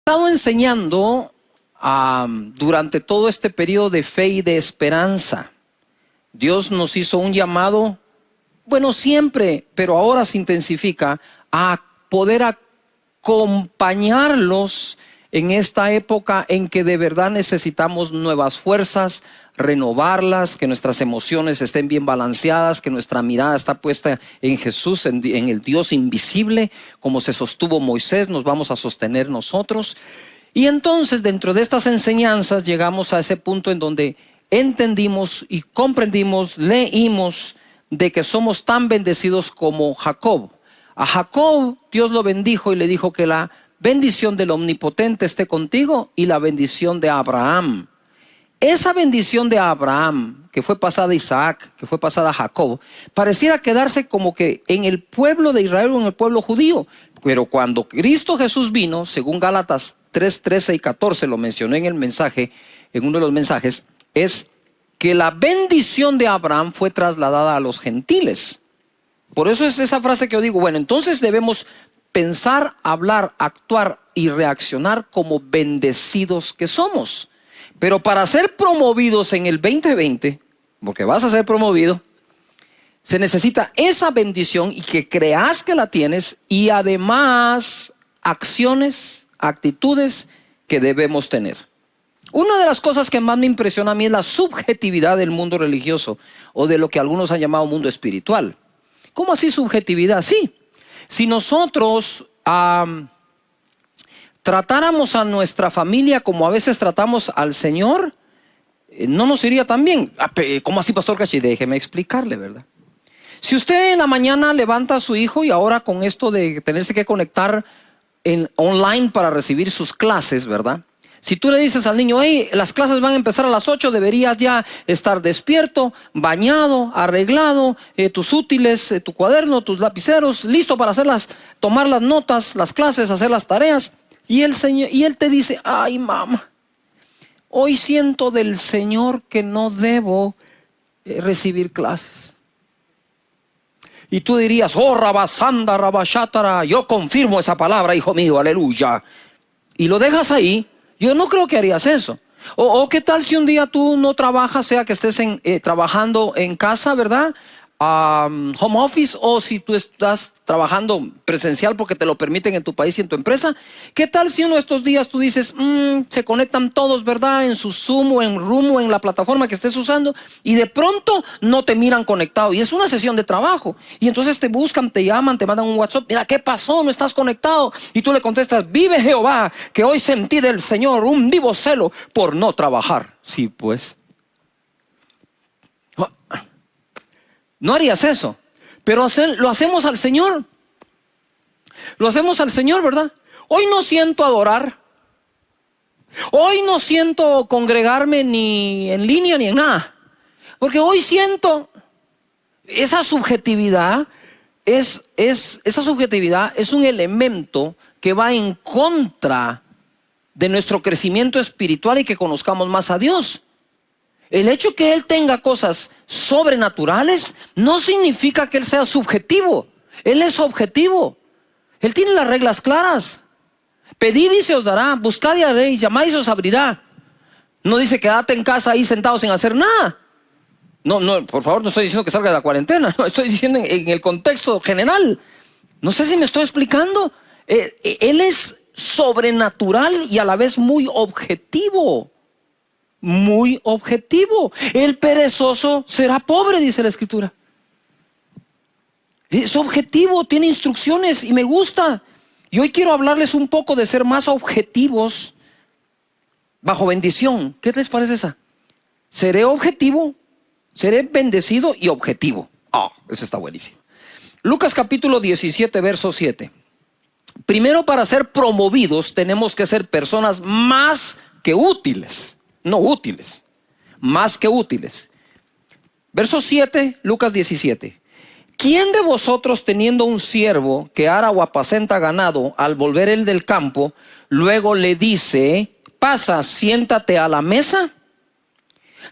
estado enseñando durante todo este periodo de fe y de esperanza. Dios nos hizo un llamado, bueno, siempre, pero ahora se intensifica, a poder acompañarlos en esta época en que de verdad necesitamos nuevas fuerzas, renovarlas, que nuestras emociones estén bien balanceadas, que nuestra mirada está puesta en Jesús, en el Dios invisible. Como se sostuvo Moisés, nos vamos a sostener nosotros. Y entonces, dentro de estas enseñanzas, llegamos a ese punto en donde entendimos y comprendimos, leímos de que somos tan bendecidos como Jacob. A Jacob Dios lo bendijo y le dijo que la bendición del Omnipotente esté contigo y la bendición de Abraham. Esa bendición de Abraham, que fue pasada a Isaac, que fue pasada a Jacob, pareciera quedarse como que en el pueblo de Israel o en el pueblo judío. Pero cuando Cristo Jesús vino, según Gálatas 3, 13 y 14, lo mencioné en el mensaje, en uno de los mensajes, es que la bendición de Abraham fue trasladada a los gentiles. Por eso es esa frase que yo digo, bueno, entonces debemos pensar, hablar, actuar y reaccionar como bendecidos que somos. Pero para ser promovidos en el 2020, porque vas a ser promovido, se necesita esa bendición y que creas que la tienes, y además acciones, actitudes que debemos tener. Una de las cosas que más me impresiona a mí es la subjetividad del mundo religioso, o de lo que algunos han llamado mundo espiritual. ¿Cómo así subjetividad? Sí, si nosotros tratáramos a nuestra familia como a veces tratamos al Señor, no nos iría tan bien. ¿Cómo así, Pastor Cachi? Déjeme explicarle, ¿verdad? Si usted en la mañana levanta a su hijo, y ahora con esto de tenerse que conectar online para recibir sus clases, ¿verdad? Si tú le dices al niño, hey, las clases van a empezar a las 8, deberías ya estar despierto, bañado, arreglado, tus útiles, tu cuaderno, tus lapiceros, listo para tomar las notas, las clases, hacer las tareas. Y él te dice, ay, mamá, hoy siento del Señor que no debo recibir clases. Y tú dirías, oh, rabasanda, rabashatara, yo confirmo esa palabra, hijo mío, aleluya. Y lo dejas ahí. Yo no creo que harías eso. O qué tal si un día tú no trabajas, sea que estés trabajando en casa, ¿verdad? Home office, o si tú estás trabajando presencial porque te lo permiten en tu país y en tu empresa. ¿Qué tal si uno de estos días tú dices, se conectan todos, ¿verdad? En su Zoom o en Room o en la plataforma que estés usando, y de pronto no te miran conectado y es una sesión de trabajo, y entonces te buscan, te llaman, te mandan un WhatsApp, mira, ¿qué pasó? No estás conectado, y tú le contestas, vive Jehová, que hoy sentí del Señor un vivo celo por no trabajar. Sí, pues no harías eso, pero lo hacemos al Señor. Lo hacemos al Señor, ¿verdad? Hoy no siento adorar. Hoy no siento congregarme ni en línea ni en nada. Porque hoy siento esa subjetividad. Esa subjetividad es un elemento que va en contra de nuestro crecimiento espiritual y que conozcamos más a Dios. El hecho que Él tenga cosas sobrenaturales no significa que Él sea subjetivo. Él es objetivo. Él tiene las reglas claras. Pedid y se os dará, buscad y haréis, llamad y se os abrirá. No dice quédate en casa ahí sentado sin hacer nada. No, por favor, no estoy diciendo que salga de la cuarentena. No, estoy diciendo en el contexto general. No sé si me estoy explicando. Él es sobrenatural y a la vez muy objetivo. Muy objetivo. El perezoso será pobre, dice la Escritura. Es objetivo, tiene instrucciones y me gusta. Y hoy quiero hablarles un poco de ser más objetivos bajo bendición. ¿Qué les parece esa? Seré objetivo, seré bendecido y objetivo. Eso está buenísimo. Lucas capítulo 17, verso 7. Primero, para ser promovidos tenemos que ser personas más que útiles. No útiles, más que útiles. Verso 7, Lucas 17. ¿Quién de vosotros, teniendo un siervo que ara o apacenta ganado, al volver él del campo, luego le dice, pasa, siéntate a la mesa?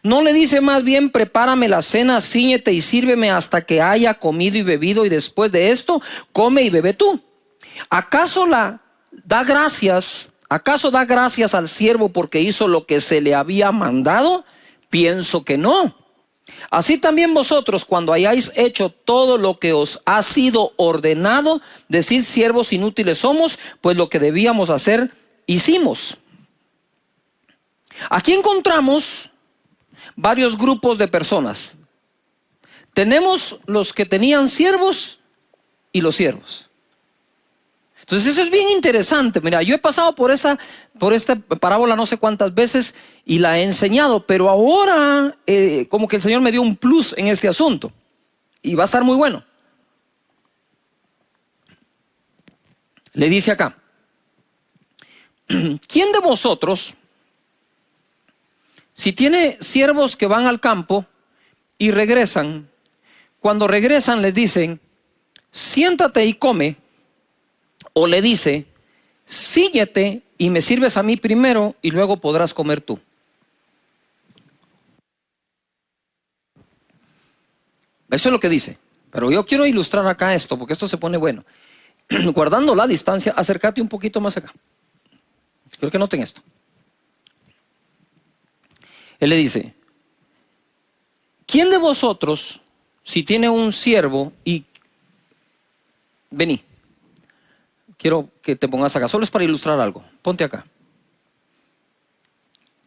¿No le dice más bien, prepárame la cena, cíñete y sírveme hasta que haya comido y bebido, y después de esto come y bebe tú? ¿Acaso da gracias ¿Acaso da gracias al siervo porque hizo lo que se le había mandado? Pienso que no. Así también vosotros, cuando hayáis hecho todo lo que os ha sido ordenado, decid: siervos inútiles somos, pues lo que debíamos hacer, hicimos. Aquí encontramos varios grupos de personas. Tenemos los que tenían siervos y los siervos. Entonces eso es bien interesante. Mira, yo he pasado por esta parábola no sé cuántas veces y la he enseñado, pero ahora como que el Señor me dio un plus en este asunto y va a estar muy bueno. Le dice acá: ¿quién de vosotros, si tiene siervos que van al campo y regresan, cuando regresan les dicen: siéntate y come? O le dice: síguete y me sirves a mí primero y luego podrás comer tú. Eso es lo que dice. Pero yo quiero ilustrar acá esto, porque esto se pone bueno. Guardando la distancia, acércate un poquito más acá. Quiero que noten esto. Él le dice: ¿quién de vosotros, si tiene un siervo y... Vení. Quiero que te pongas acá, solo es para ilustrar algo. Ponte acá.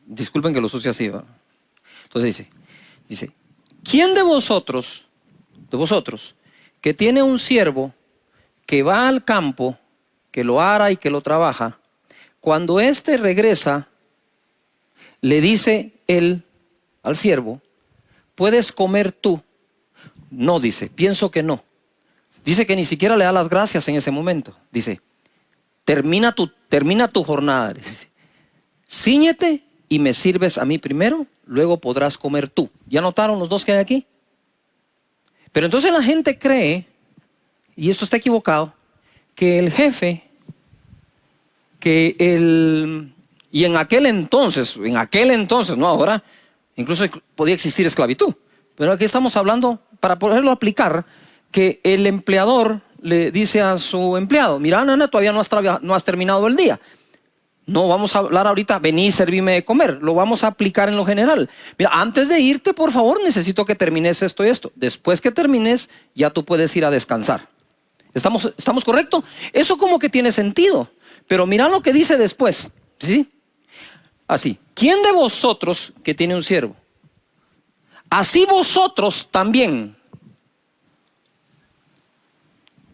Disculpen que lo sucie así, ¿verdad? Entonces dice, ¿quién de vosotros, que tiene un siervo que va al campo, que lo ara y que lo trabaja, cuando éste regresa, le dice él al siervo: ¿puedes comer tú? No, dice, pienso que no. Dice que ni siquiera le da las gracias en ese momento. Dice: termina tu jornada. Cíñete y me sirves a mí primero, luego podrás comer tú. ¿Ya notaron los dos que hay aquí? Pero entonces la gente cree, y esto está equivocado, que el jefe, y en aquel entonces, no ahora, incluso podía existir esclavitud. Pero aquí estamos hablando, para poderlo aplicar, que el empleador le dice a su empleado: mira, nana, todavía no has terminado el día. No vamos a hablar ahorita, vení y servime de comer. Lo vamos a aplicar en lo general. Mira, antes de irte, por favor, necesito que termines esto y esto. Después que termines, ya tú puedes ir a descansar. ¿Estamos correctos? Eso como que tiene sentido. Pero mira lo que dice después. ¿Sí? Así: ¿quién de vosotros que tiene un siervo? Así vosotros también.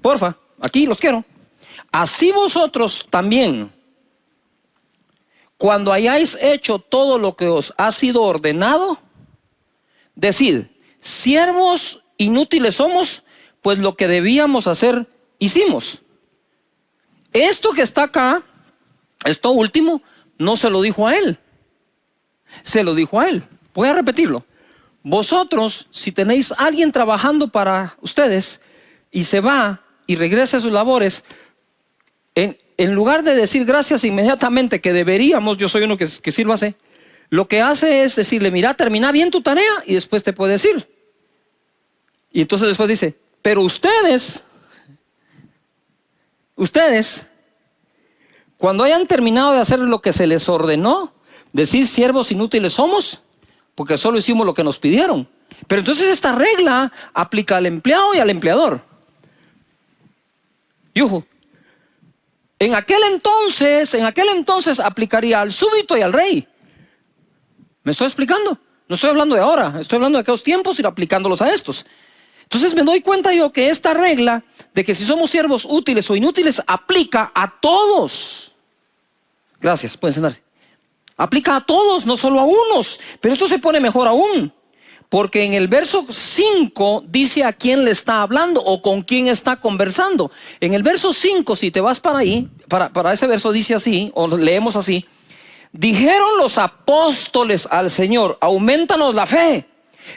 Porfa, aquí los quiero. Así vosotros también, cuando hayáis hecho todo lo que os ha sido ordenado, decid: siervos inútiles somos, pues lo que debíamos hacer, hicimos. Esto que está acá, esto último, no se lo dijo a él. Se lo dijo a él. Voy a repetirlo. Vosotros, si tenéis a alguien trabajando para ustedes y se va y regresa a sus labores, en lugar de decir gracias inmediatamente, que deberíamos, yo soy uno que sí lo hace, lo que hace es decirle: mira, termina bien tu tarea y después te puedes ir. Y entonces después dice: pero ustedes, cuando hayan terminado de hacer lo que se les ordenó, decir: siervos inútiles somos, porque solo hicimos lo que nos pidieron. Pero entonces esta regla aplica al empleado y al empleador. Yuhu. En aquel entonces aplicaría al súbdito y al rey. ¿Me estoy explicando? No estoy hablando de ahora, estoy hablando de aquellos tiempos y aplicándolos a estos. Entonces me doy cuenta yo que esta regla de que si somos siervos útiles o inútiles aplica a todos. Gracias, pueden sentarse. Aplica a todos, no solo a unos. Pero esto se pone mejor aún, porque en el verso 5 dice a quién le está hablando o con quién está conversando. En el verso 5, si te vas para ahí, para ese verso dice así, o leemos así: dijeron los apóstoles al Señor: aumentanos la fe.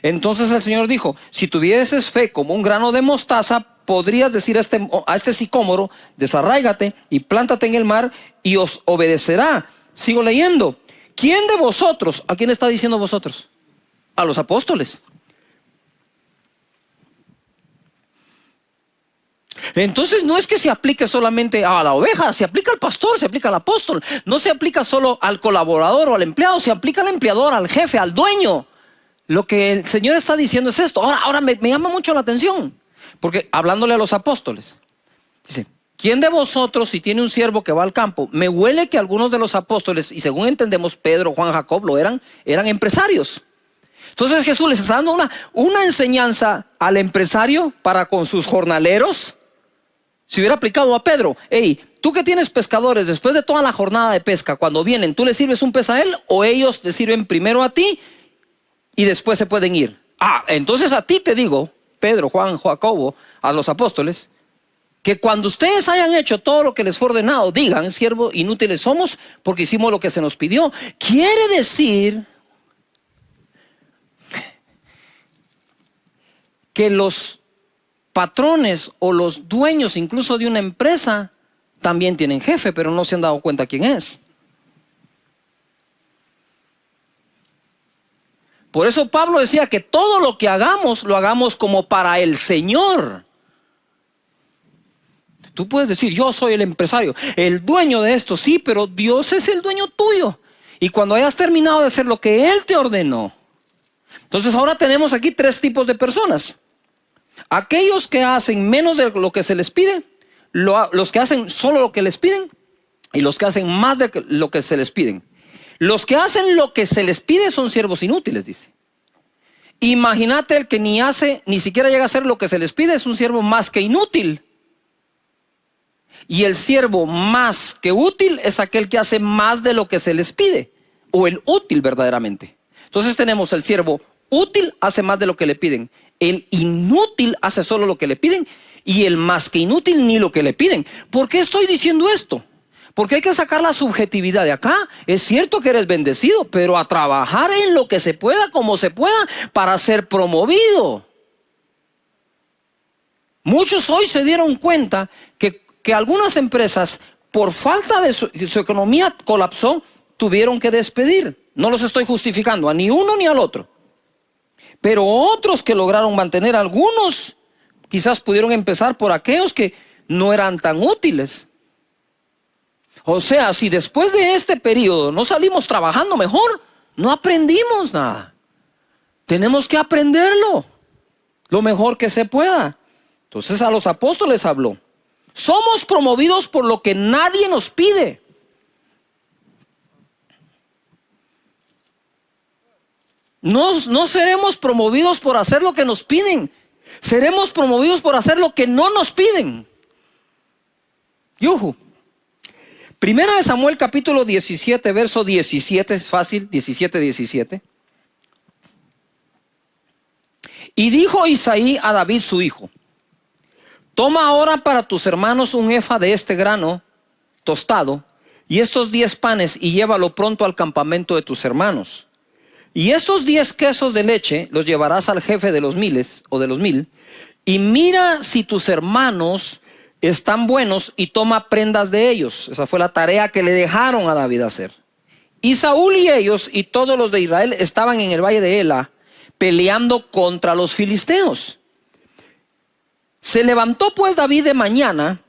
Entonces el Señor dijo: si tuvieses fe como un grano de mostaza, podrías decir a este sicómoro: desarráigate y plántate en el mar, y os obedecerá. Sigo leyendo. ¿Quién de vosotros? ¿A quién está diciendo vosotros? A los apóstoles. Entonces no es que se aplique solamente a la oveja, se aplica al pastor, se aplica al apóstol. No se aplica solo al colaborador o al empleado, se aplica al empleador, al jefe, al dueño. Lo que el Señor está diciendo es esto. Ahora me llama mucho la atención, porque hablándole a los apóstoles, dice: ¿quién de vosotros, si tiene un siervo que va al campo? Me huele que algunos de los apóstoles, y según entendemos Pedro, Juan, Jacob, eran empresarios. Entonces Jesús les está dando una enseñanza al empresario para con sus jornaleros. Si hubiera aplicado a Pedro: hey, tú que tienes pescadores, después de toda la jornada de pesca, cuando vienen, ¿tú le sirves un pez a él o ellos te sirven primero a ti y después se pueden ir? Entonces a ti te digo, Pedro, Juan, Jacobo, a los apóstoles, que cuando ustedes hayan hecho todo lo que les fue ordenado, digan: siervos inútiles somos, porque hicimos lo que se nos pidió. Quiere decir que los patrones o los dueños incluso de una empresa también tienen jefe, pero no se han dado cuenta quién es. Por eso Pablo decía que todo lo que hagamos, lo hagamos como para el Señor. Tú puedes decir: yo soy el empresario, el dueño de esto. Sí, pero Dios es el dueño tuyo. Y cuando hayas terminado de hacer lo que Él te ordenó. Entonces ahora tenemos aquí tres tipos de personas: aquellos que hacen menos de lo que se les pide, los que hacen solo lo que les piden, y los que hacen más de lo que se les piden. Los que hacen lo que se les pide son siervos inútiles, dice. Imagínate el que ni siquiera llega a hacer lo que se les pide, es un siervo más que inútil. Y el siervo más que útil es aquel que hace más de lo que se les pide, o el útil verdaderamente. Entonces tenemos el siervo útil, hace más de lo que le piden. El inútil hace solo lo que le piden, y el más que inútil ni lo que le piden. ¿Por qué estoy diciendo esto? Porque hay que sacar la subjetividad de acá. Es cierto que eres bendecido, pero a trabajar en lo que se pueda, como se pueda, para ser promovido. Muchos hoy se dieron cuenta que algunas empresas, por falta de su economía colapsó, tuvieron que despedir. No los estoy justificando a ni uno ni al otro. Pero otros que lograron mantener, algunos quizás pudieron empezar por aquellos que no eran tan útiles. O sea, si después de este periodo no salimos trabajando mejor, no aprendimos nada. Tenemos que aprenderlo lo mejor que se pueda. Entonces a los apóstoles habló: somos promovidos por lo que nadie nos pide. No seremos promovidos por hacer lo que nos piden. Seremos promovidos por hacer lo que no nos piden. Yuhu. Primera de Samuel capítulo 17, verso 17, es fácil, 17. Y dijo Isaí a David su hijo: toma ahora para tus hermanos un efa de este grano tostado y estos 10 panes, y llévalo pronto al campamento de tus hermanos. Y esos 10 quesos de leche los llevarás al jefe de los 1000 o de los 1000, y mira si tus hermanos están buenos y toma prendas de ellos. Esa fue la tarea que le dejaron a David hacer. Y Saúl y ellos y todos los de Israel estaban en el valle de Ela peleando contra los filisteos. Se levantó pues David de mañana,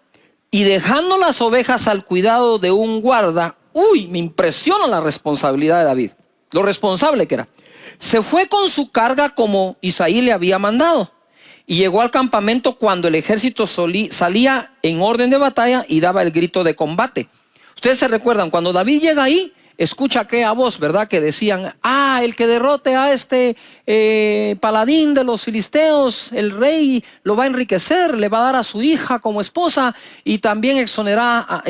y dejando las ovejas al cuidado de un guarda, me impresiona la responsabilidad de David, lo responsable que era. Se fue con su carga como Isaí le había mandado, y llegó al campamento cuando el ejército salía en orden de batalla y daba el grito de combate. Ustedes se recuerdan, cuando David llega ahí, escucha aquella voz, ¿verdad? Que decían: el que derrote a este paladín de los filisteos, el rey lo va a enriquecer, le va a dar a su hija como esposa, y también exonerará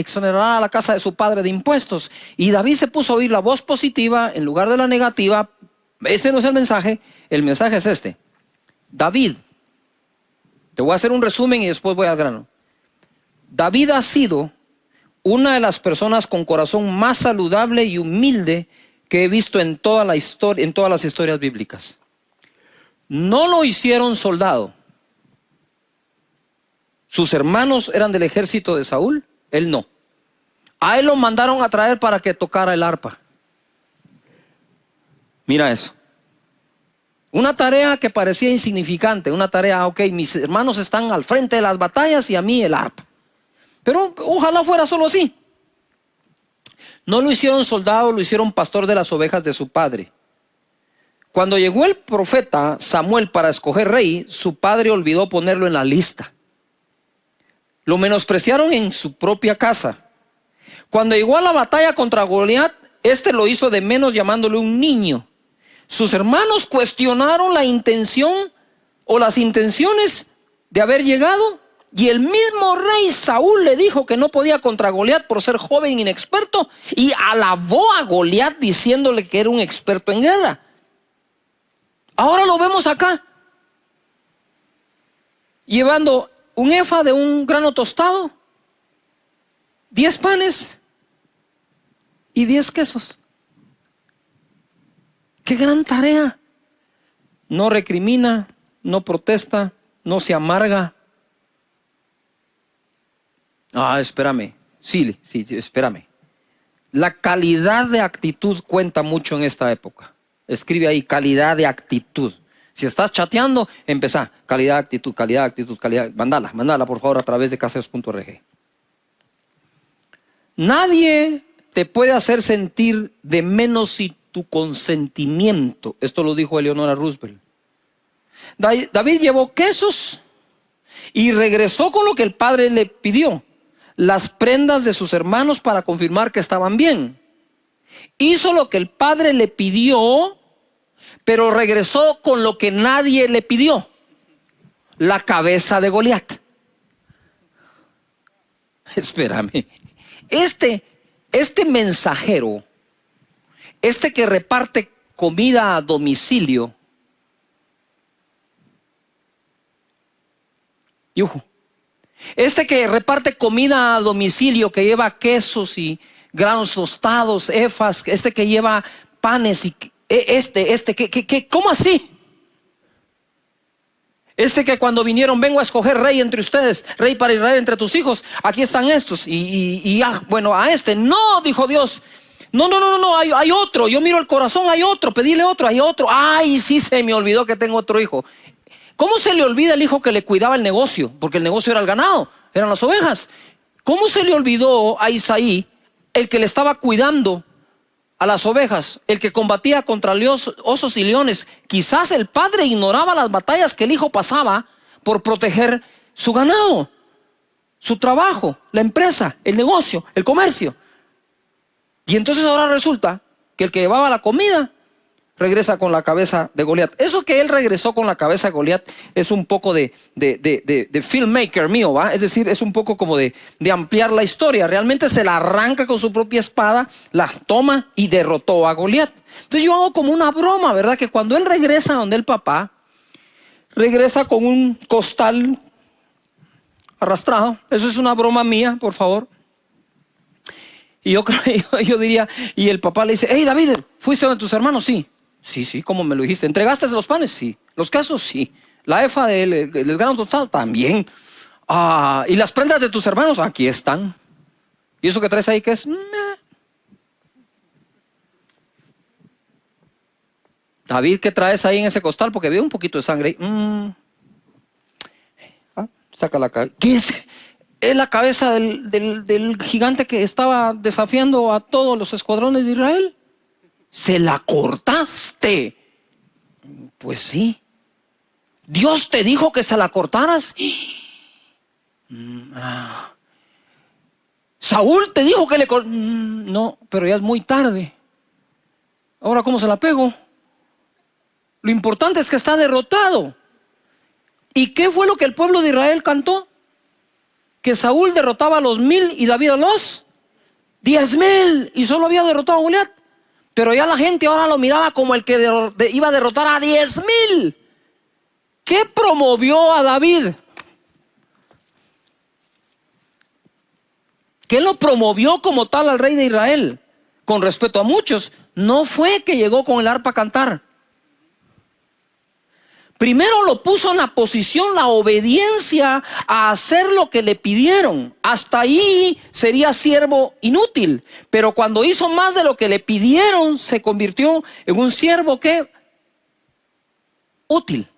a la casa de su padre de impuestos. Y David se puso a oír la voz positiva en lugar de la negativa. Este no es el mensaje es este: David, te voy a hacer un resumen y después voy al grano. David ha sido una de las personas con corazón más saludable y humilde que he visto en toda la historia, en todas las historias bíblicas. No lo hicieron soldado. Sus hermanos eran del ejército de Saúl, él no. A él lo mandaron a traer para que tocara el arpa. Mira eso. Una tarea que parecía insignificante, una tarea, ok, mis hermanos están al frente de las batallas y a mí el arpa. Pero ojalá fuera solo así. No lo hicieron soldado, lo hicieron pastor de las ovejas de su padre. Cuando llegó el profeta Samuel para escoger rey, su padre olvidó ponerlo en la lista. Lo menospreciaron en su propia casa. Cuando llegó a la batalla contra Goliat, este lo hizo de menos llamándole un niño. Sus hermanos cuestionaron la intención o las intenciones de haber llegado, y el mismo rey Saúl le dijo que no podía contra Goliat por ser joven e inexperto, y alabó a Goliat diciéndole que era un experto en guerra. Ahora lo vemos acá, llevando un efa de un grano tostado, 10 panes y 10 quesos. ¡Qué gran tarea! No recrimina, no protesta, no se amarga. Espérame. Sí, espérame. La calidad de actitud cuenta mucho en esta época. Escribe ahí, calidad de actitud. Si estás chateando, empezá. Calidad de actitud, calidad de actitud, calidad. Mándala por favor a través de caseos.org. Nadie te puede hacer sentir de menos si tu consentimiento. Esto lo dijo Eleonora Roosevelt. David llevó quesos y regresó con lo que el padre le pidió. Las prendas de sus hermanos para confirmar que estaban bien. Hizo lo que el padre le pidió, pero regresó con lo que nadie le pidió: la cabeza de Goliat. Espérame. Este mensajero, que reparte comida a domicilio, que reparte comida a domicilio, que lleva quesos y granos tostados, efas, que lleva panes y ¿cómo así? Que cuando vinieron, vengo a escoger rey entre ustedes, rey para Israel entre tus hijos, aquí están estos, no, dijo Dios. No, hay otro, yo miro el corazón, hay otro, pedile otro, hay otro. Ay, sí, se me olvidó que tengo otro hijo. ¿Cómo se le olvida el hijo que le cuidaba el negocio? Porque el negocio era el ganado, eran las ovejas. ¿Cómo se le olvidó a Isaí el que le estaba cuidando a las ovejas, el que combatía contra osos y leones? Quizás el padre ignoraba las batallas que el hijo pasaba por proteger su ganado, su trabajo, la empresa, el negocio, el comercio. Y entonces ahora resulta que el que llevaba la comida regresa con la cabeza de Goliat. Eso que él regresó con la cabeza de Goliat es un poco de filmmaker mío, ¿va? Es decir, es un poco como de ampliar la historia. Realmente se la arranca con su propia espada, la toma y derrotó a Goliat. Entonces yo hago como una broma, ¿verdad? Que cuando él regresa donde el papá, regresa con un costal arrastrado. Eso es una broma mía, por favor. Y yo diría, y el papá le dice: hey David, ¿fuiste donde tus hermanos? Sí, ¿cómo me lo dijiste? ¿Entregaste los panes? Sí. ¿Los quesos? Sí. ¿La efa del grano tostado? También. ¿Y las prendas de tus hermanos? Aquí están. ¿Y eso que traes ahí qué es? David, ¿qué traes ahí en ese costal? Porque veo un poquito de sangre ahí. Saca la cabeza. ¿Qué es? Es la cabeza del gigante que estaba desafiando a todos los escuadrones de Israel. ¿Se la cortaste? Pues sí. ¿Dios te dijo que se la cortaras? ¿Saúl te dijo que le cortaras? No, pero ya es muy tarde. Ahora, ¿cómo se la pego? Lo importante es que está derrotado. ¿Y qué fue lo que el pueblo de Israel cantó? Que Saúl derrotaba a los 1000 y David a los 10,000, y solo había derrotado a Goliat. Pero ya la gente ahora lo miraba como el que iba a derrotar a 10,000. ¿Qué promovió a David? ¿Qué lo promovió como tal al rey de Israel? Con respeto a muchos, no fue que llegó con el arpa a cantar. Primero lo puso en la posición, la obediencia a hacer lo que le pidieron. Hasta ahí sería siervo inútil. Pero cuando hizo más de lo que le pidieron, se convirtió en un siervo que útil.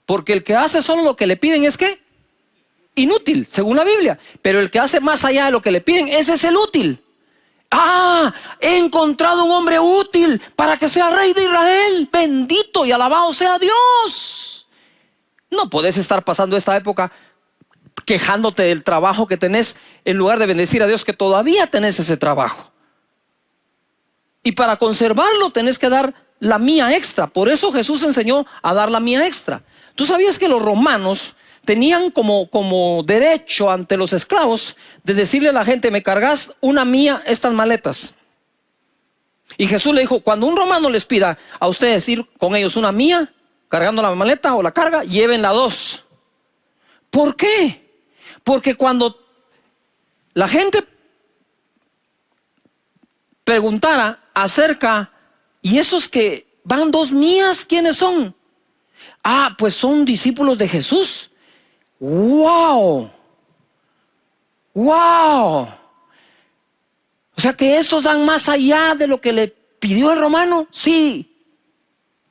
Porque el que hace solo lo que le piden es ¿qué? Inútil, según la Biblia. Pero el que hace más allá de lo que le piden, ese es el útil. He encontrado un hombre útil para que sea rey de Israel. Bendito y alabado sea Dios. No podés estar pasando esta época quejándote del trabajo que tenés, en lugar de bendecir a Dios que todavía tenés ese trabajo. Y para conservarlo tenés que dar la mía extra. Por eso Jesús enseñó a dar la mía extra. ¿Tú sabías que los romanos tenían como derecho ante los esclavos de decirle a la gente: me cargas una mía estas maletas? Y Jesús le dijo: cuando un romano les pida a ustedes ir con ellos una mía, cargando la maleta o la carga, llévenla dos. ¿Por qué? Porque cuando la gente preguntara acerca, ¿y esos que van dos mías, quiénes son? Pues son discípulos de Jesús. ¡Wow! ¡Wow! O sea que estos dan más allá de lo que le pidió el romano. Sí.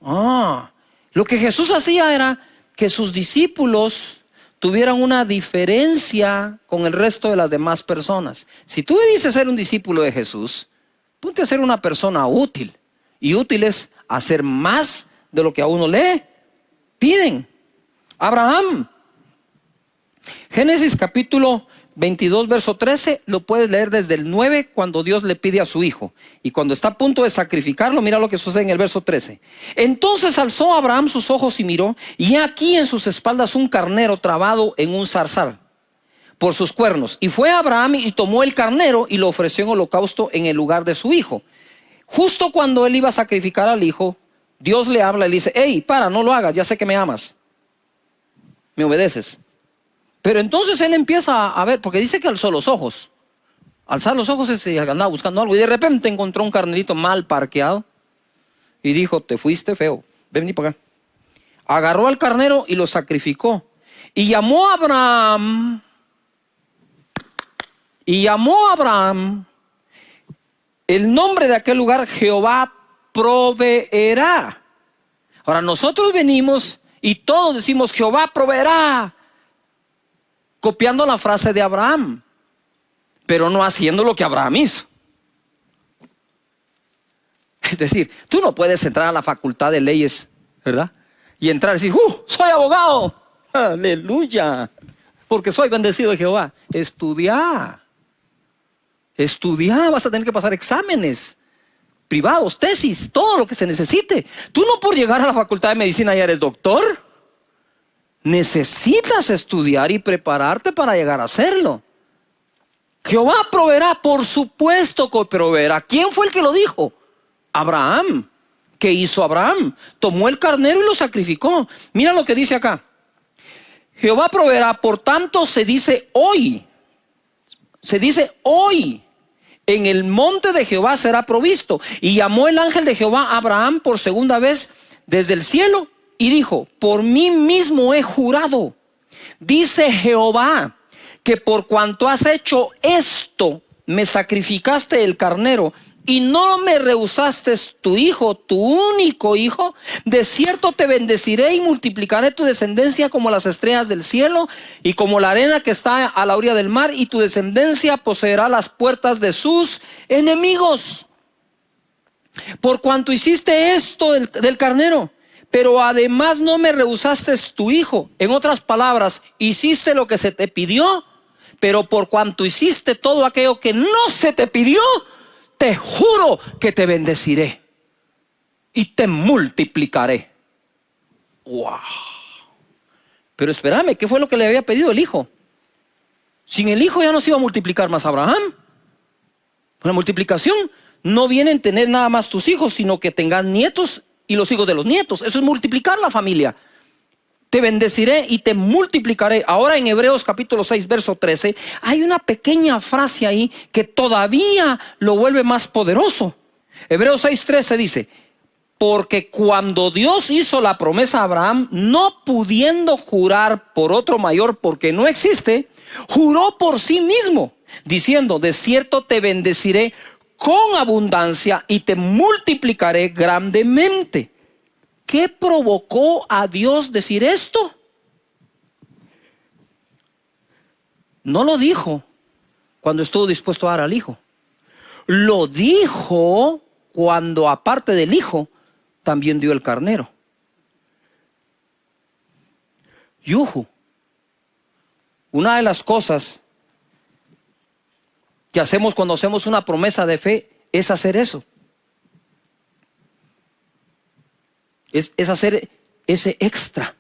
Lo que Jesús hacía era que sus discípulos tuvieran una diferencia con el resto de las demás personas. Si tú dices ser un discípulo de Jesús, ponte a ser una persona útil. Y útil es hacer más de lo que a uno le piden. Abraham. Génesis capítulo 22, verso 13, lo puedes leer desde el 9, cuando Dios le pide a su hijo. Y cuando está a punto de sacrificarlo, mira lo que sucede en el verso 13. Entonces alzó Abraham sus ojos y miró, y aquí en sus espaldas un carnero trabado en un zarzal por sus cuernos. Y fue Abraham y tomó el carnero y lo ofreció en holocausto en el lugar de su hijo. Justo cuando él iba a sacrificar al hijo, Dios le habla y le dice: hey, no lo hagas, ya sé que me amas, me obedeces. Pero entonces él empieza a ver, porque dice que alzó los ojos. Alzar los ojos es andaba buscando algo, y de repente encontró un carnerito mal parqueado y dijo: te fuiste feo, ven para acá. Agarró al carnero y lo sacrificó. Y llamó a Abraham el nombre de aquel lugar: Jehová proveerá. Ahora nosotros venimos y todos decimos: Jehová proveerá, copiando la frase de Abraham, pero no haciendo lo que Abraham hizo. Es decir, tú no puedes entrar a la facultad de leyes, ¿verdad? Y entrar y decir: soy abogado, aleluya, porque soy bendecido de Jehová. Estudia, vas a tener que pasar exámenes privados, tesis, todo lo que se necesite. Tú no por llegar a la facultad de medicina ya eres doctor. Necesitas estudiar y prepararte para llegar a hacerlo. Jehová proveerá, por supuesto que proveerá. ¿Quién fue el que lo dijo? Abraham. ¿Qué hizo Abraham? Tomó el carnero y lo sacrificó. Mira lo que dice acá: Jehová proveerá, por tanto se dice hoy, en el monte de Jehová será provisto. Y llamó el ángel de Jehová a Abraham por segunda vez desde el cielo y dijo: por mí mismo he jurado, dice Jehová, que por cuanto has hecho esto, me sacrificaste el carnero y no me rehusaste tu hijo, tu único hijo, de cierto te bendeciré y multiplicaré tu descendencia como las estrellas del cielo y como la arena que está a la orilla del mar, y tu descendencia poseerá las puertas de sus enemigos. Por cuanto hiciste esto del carnero, pero además no me rehusaste tu hijo. En otras palabras, hiciste lo que se te pidió, pero por cuanto hiciste todo aquello que no se te pidió, te juro que te bendeciré y te multiplicaré. ¡Wow! Pero espérame, ¿qué fue lo que le había pedido el hijo? Sin el hijo ya no se iba a multiplicar más Abraham. La multiplicación no viene en tener nada más tus hijos, sino que tengas nietos y los hijos de los nietos. Eso es multiplicar la familia. Te bendeciré y te multiplicaré. Ahora en Hebreos capítulo 6, verso 13, hay una pequeña frase ahí que todavía lo vuelve más poderoso. Hebreos 6, 13 dice: porque cuando Dios hizo la promesa a Abraham, no pudiendo jurar por otro mayor porque no existe, juró por sí mismo, diciendo: de cierto te bendeciré con abundancia y te multiplicaré grandemente. ¿qué provocó a Dios decir esto? No lo dijo cuando estuvo dispuesto a dar al Hijo. Lo dijo cuando, aparte del Hijo, también dio el carnero. Yuhu. Una de las cosas que hacemos cuando hacemos una promesa de fe es hacer eso. Es hacer ese extra.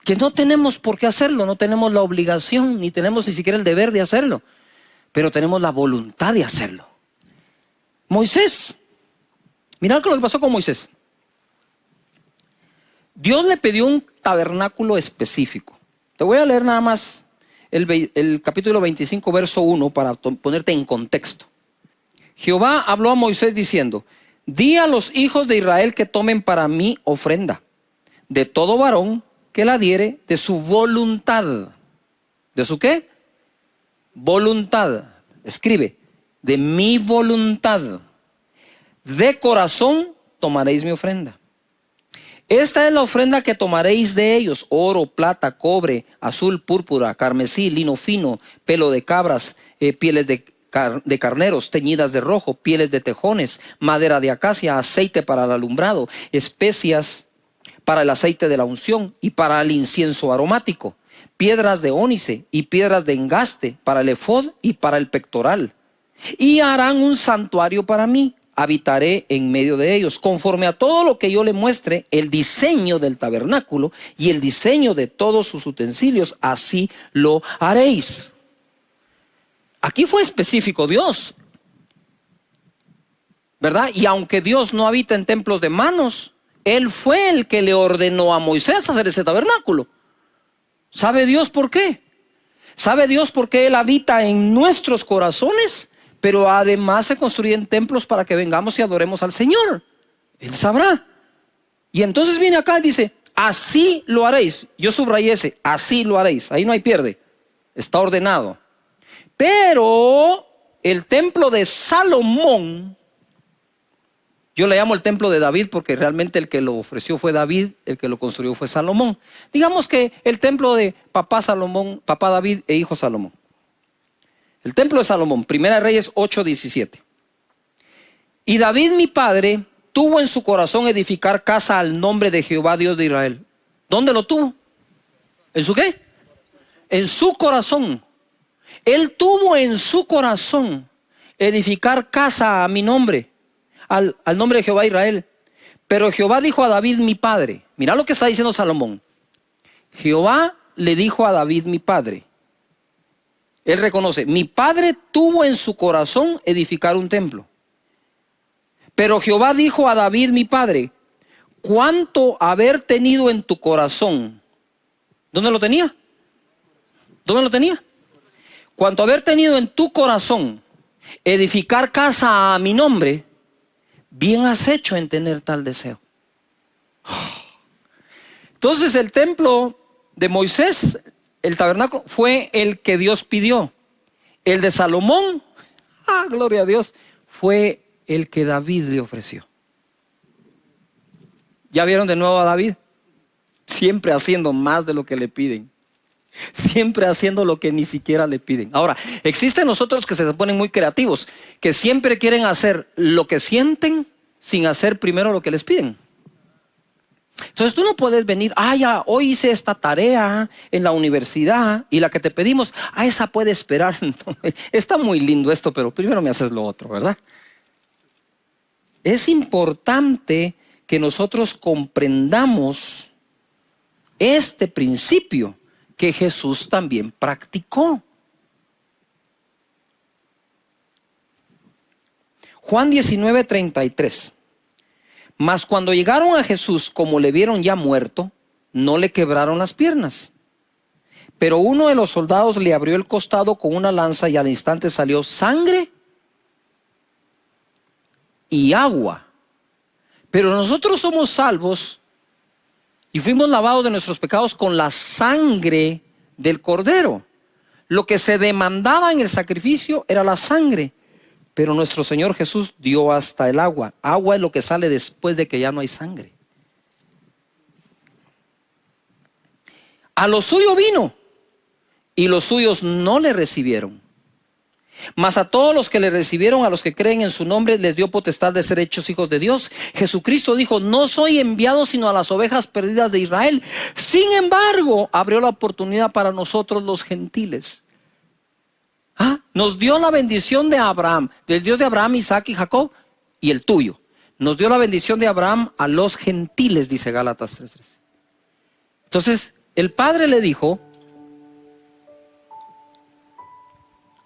Que no tenemos por qué hacerlo, no tenemos la obligación, ni tenemos ni siquiera el deber de hacerlo. Pero tenemos la voluntad de hacerlo. Moisés. Mirad lo que pasó con Moisés. Dios le pidió un tabernáculo específico. Te voy a leer nada más el capítulo 25, verso 1, para ponerte en contexto. Jehová habló a Moisés diciendo: di a los hijos de Israel que tomen para mí ofrenda de todo varón que la diere de su voluntad. ¿De su qué? Voluntad. Escribe: de mi voluntad. De corazón tomaréis mi ofrenda. Esta es la ofrenda que tomaréis de ellos: oro, plata, cobre, azul, púrpura, carmesí, lino fino, pelo de cabras, pieles de carneros teñidas de rojo, pieles de tejones, madera de acacia, aceite para el alumbrado, especias para el aceite de la unción y para el incienso aromático, piedras de ónice y piedras de engaste para el efod y para el pectoral. Y harán un santuario para mí. Habitaré en medio de ellos, conforme a todo lo que yo le muestre, el diseño del tabernáculo y el diseño de todos sus utensilios, así lo haréis. Aquí fue específico Dios, ¿verdad? Y aunque Dios no habita en templos de manos, Él fue el que le ordenó a Moisés hacer ese tabernáculo. ¿Sabe Dios por qué? ¿Sabe Dios por qué Él habita en nuestros corazones? Pero además se construyen templos para que vengamos y adoremos al Señor. Él sabrá. Y entonces viene acá y dice: así lo haréis. Yo subrayé ese: así lo haréis. Ahí no hay pierde. Está ordenado. Pero el templo de Salomón, yo le llamo el templo de David porque realmente el que lo ofreció fue David, el que lo construyó fue Salomón. Digamos que el templo de papá Salomón, papá David e hijo Salomón. El templo de Salomón, Primera Reyes 8:17. Y David mi padre tuvo en su corazón edificar casa al nombre de Jehová Dios de Israel. ¿Dónde lo tuvo? ¿En su qué? En su corazón. Él tuvo en su corazón edificar casa a mi nombre, al nombre de Jehová Israel. Pero Jehová dijo a David mi padre. Mira lo que está diciendo Salomón. Jehová le dijo a David mi padre. Él reconoce: mi padre tuvo en su corazón edificar un templo. Pero Jehová dijo a David mi padre: cuánto haber tenido en tu corazón. ¿Dónde lo tenía? ¿Dónde lo tenía? Cuanto haber tenido en tu corazón edificar casa a mi nombre, bien has hecho en tener tal deseo. Entonces el templo de Moisés, el tabernáculo, fue el que Dios pidió. El de Salomón, gloria a Dios, fue el que David le ofreció. ¿Ya vieron de nuevo a David? Siempre haciendo más de lo que le piden. Siempre haciendo lo que ni siquiera le piden. Ahora, existen nosotros que se ponen muy creativos, que siempre quieren hacer lo que sienten sin hacer primero lo que les piden. Entonces tú no puedes venir: ya, hoy hice esta tarea en la universidad y la que te pedimos, esa puede esperar. Está muy lindo esto, pero primero me haces lo otro, ¿verdad? Es importante que nosotros comprendamos este principio que Jesús también practicó. Juan 19:33. Mas cuando llegaron a Jesús, como le vieron ya muerto, no le quebraron las piernas. Pero uno de los soldados le abrió el costado con una lanza y al instante salió sangre y agua. Pero nosotros somos salvos y fuimos lavados de nuestros pecados con la sangre del Cordero. Lo que se demandaba en el sacrificio era la sangre. Pero nuestro Señor Jesús dio hasta el agua. Agua es lo que sale después de que ya no hay sangre. A lo suyo vino y los suyos no le recibieron. Mas a todos los que le recibieron, a los que creen en su nombre, les dio potestad de ser hechos hijos de Dios. Jesucristo dijo: no soy enviado sino a las ovejas perdidas de Israel. Sin embargo, abrió la oportunidad para nosotros los gentiles. Nos dio la bendición de Abraham, del Dios de Abraham, Isaac y Jacob, y el tuyo. Nos dio la bendición de Abraham a los gentiles, dice Gálatas 3:3. Entonces, el Padre le dijo: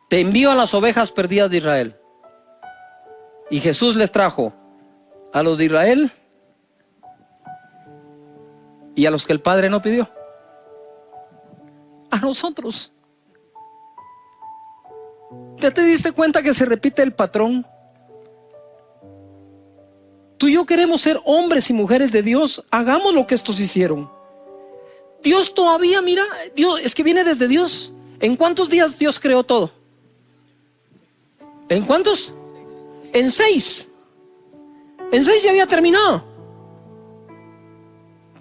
te envío a las ovejas perdidas de Israel. Y Jesús les trajo a los de Israel y a los que el Padre no pidió. A nosotros. ¿Ya te diste cuenta que se repite el patrón? Tú y yo queremos ser hombres y mujeres de Dios. Hagamos lo que estos hicieron. Dios todavía, mira, Dios es que viene desde Dios. ¿En cuántos días Dios creó todo? ¿En cuántos? En 6. En 6 ya había terminado.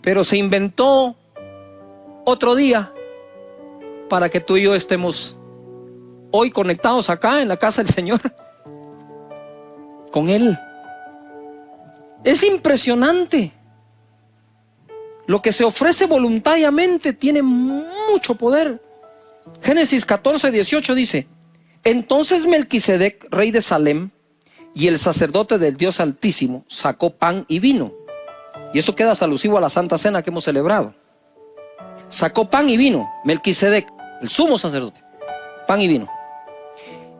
Pero se inventó otro día para que tú y yo estemos hoy conectados acá en la casa del Señor con Él. Es impresionante. Lo que se ofrece voluntariamente tiene mucho poder. Génesis 14:18 dice: entonces Melquisedec, rey de Salem, y el sacerdote del Dios Altísimo, sacó pan y vino. Y esto queda alusivo a la Santa Cena que hemos celebrado. Sacó pan y vino, Melquisedec, el sumo sacerdote, pan y vino.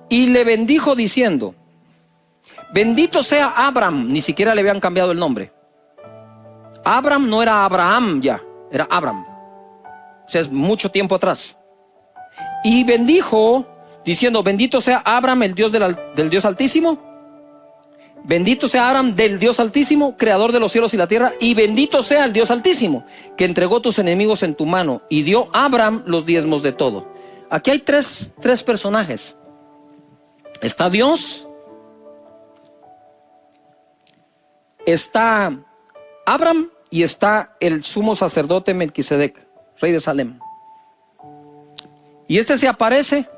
Y le bendijo diciendo: bendito sea Abram. Ni siquiera le habían cambiado el nombre. Abram no era Abraham ya, era Abram. O sea, es mucho tiempo atrás. Y bendijo diciendo: bendito sea Abram, el Dios del Dios Altísimo. Bendito sea Abram del Dios Altísimo, creador de los cielos y la tierra. Y bendito sea el Dios Altísimo, que entregó tus enemigos en tu mano y dio a Abram los diezmos de todo. Aquí hay tres personajes. Está Dios, está Abram y está el sumo sacerdote Melquisedec, rey de Salem. Y este se aparece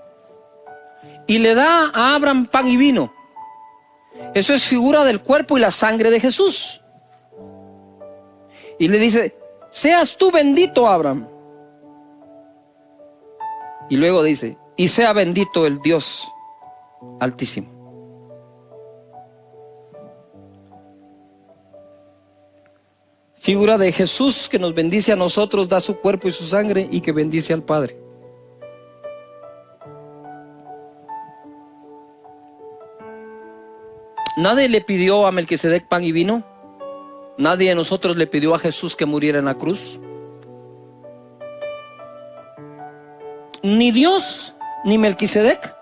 y le da a Abram pan y vino. Eso es figura del cuerpo y la sangre de Jesús. Y le dice: seas tú bendito, Abram. Y luego dice: y sea bendito el Dios Altísimo. Figura de Jesús que nos bendice a nosotros, da su cuerpo y su sangre, y que bendice al Padre. Nadie le pidió a Melquisedec pan y vino. Nadie de nosotros le pidió a Jesús que muriera en la cruz. Ni Dios ni Melquisedec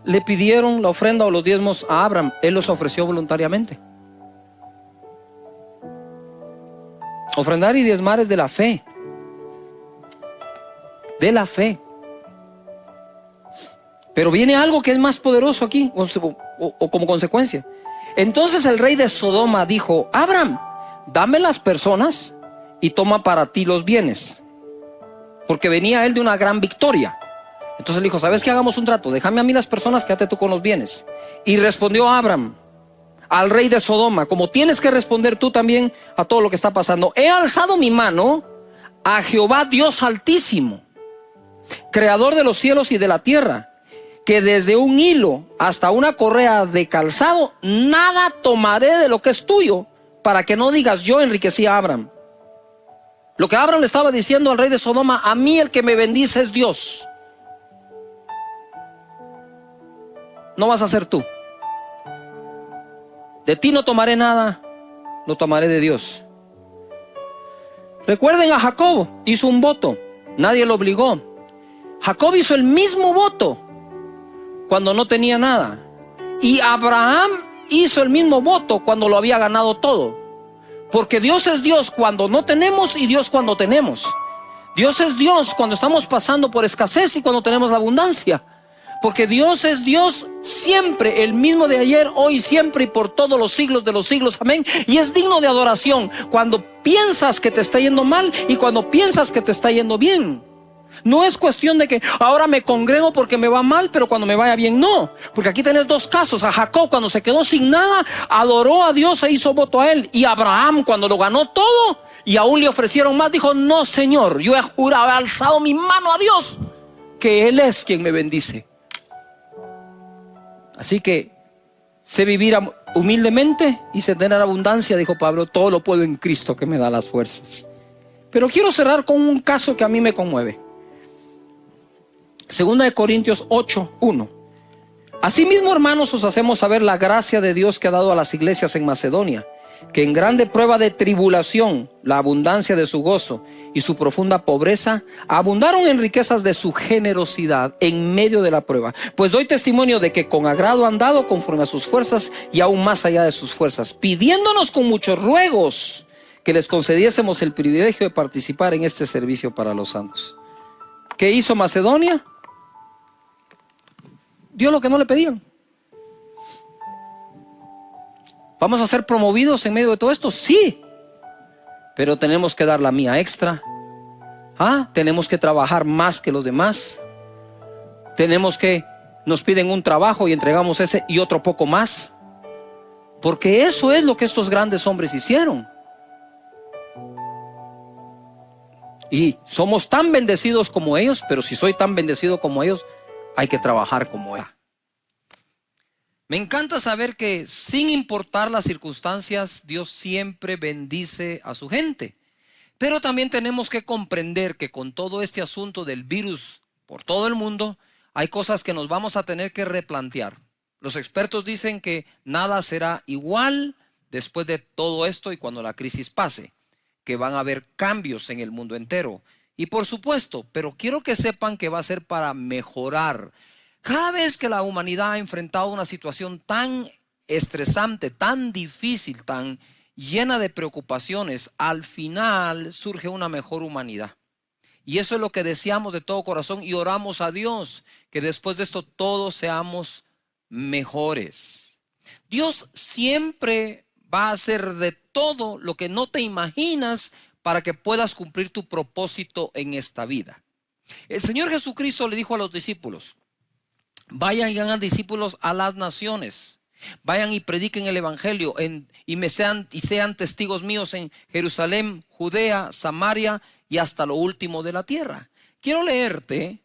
le pidieron la ofrenda o los diezmos a Abraham. Él los ofreció voluntariamente. Ofrendar y diezmar es de la fe. De la fe. Pero viene algo que es más poderoso aquí, o como consecuencia. Entonces el rey de Sodoma dijo: Abraham, dame las personas y toma para ti los bienes. Porque venía él de una gran victoria. Entonces le dijo: ¿sabes qué? Hagamos un trato. Déjame a mí las personas, quédate tú con los bienes. Y respondió Abraham al rey de Sodoma, como tienes que responder tú también a todo lo que está pasando: he alzado mi mano a Jehová Dios Altísimo, creador de los cielos y de la tierra, que desde un hilo hasta una correa de calzado nada tomaré de lo que es tuyo, para que no digas: yo enriquecí a Abraham. Lo que Abraham le estaba diciendo al rey de Sodoma: a mí el que me bendice es Dios. No vas a ser tú. De ti no tomaré nada, lo tomaré de Dios. Recuerden a Jacob, hizo un voto, nadie lo obligó. Jacob hizo el mismo voto cuando no tenía nada. Y Abraham hizo el mismo voto cuando lo había ganado todo. Porque Dios es Dios cuando no tenemos y Dios cuando tenemos. Dios es Dios cuando estamos pasando por escasez y cuando tenemos abundancia. Porque Dios es Dios siempre, el mismo de ayer, hoy, siempre y por todos los siglos de los siglos. Amén. Y es digno de adoración cuando piensas que te está yendo mal y cuando piensas que te está yendo bien. No es cuestión de que ahora me congrego porque me va mal, pero cuando me vaya bien, no. Porque aquí tenés dos casos. A Jacob, cuando se quedó sin nada, adoró a Dios e hizo voto a él. Y a Abraham, cuando lo ganó todo y aún le ofrecieron más, dijo: no, Señor, yo he jurado, he alzado mi mano a Dios, que Él es quien me bendice. Así que sé vivir humildemente y sé tener abundancia, dijo Pablo. Todo lo puedo en Cristo que me da las fuerzas. Pero quiero cerrar con un caso que a mí me conmueve. Segunda de Corintios 8:1. Asimismo, hermanos, os hacemos saber la gracia de Dios que ha dado a las iglesias en Macedonia, que en grande prueba de tribulación, la abundancia de su gozo y su profunda pobreza abundaron en riquezas de su generosidad en medio de la prueba. Pues doy testimonio de que con agrado han dado conforme a sus fuerzas y aún más allá de sus fuerzas, pidiéndonos con muchos ruegos que les concediésemos el privilegio de participar en este servicio para los santos. ¿Qué hizo Macedonia? Dio lo que no le pedían. ¿Vamos a ser promovidos en medio de todo esto? Sí. Pero tenemos que dar la mía extra. Tenemos que trabajar más que los demás. Tenemos que, nos piden un trabajo y entregamos ese y otro poco más. Porque eso es lo que estos grandes hombres hicieron. Y somos tan bendecidos como ellos, pero si soy tan bendecido como ellos, hay que trabajar como ellos. Me encanta saber que sin importar las circunstancias, Dios siempre bendice a su gente. Pero también tenemos que comprender que con todo este asunto del virus por todo el mundo, hay cosas que nos vamos a tener que replantear. Los expertos dicen que nada será igual después de todo esto y cuando la crisis pase, que van a haber cambios en el mundo entero. Y por supuesto, pero quiero que sepan que va a ser para mejorar. Cada vez que la humanidad ha enfrentado una situación tan estresante, tan difícil, tan llena de preocupaciones, al final surge una mejor humanidad. Y eso es lo que deseamos de todo corazón y oramos a Dios, que después de esto todos seamos mejores. Dios siempre va a hacer de todo lo que no te imaginas para que puedas cumplir tu propósito en esta vida. El Señor Jesucristo le dijo a los discípulos: vayan y hagan discípulos a las naciones. Vayan y prediquen el evangelio y sean testigos míos en Jerusalén, Judea, Samaria y hasta lo último de la tierra. Quiero leerte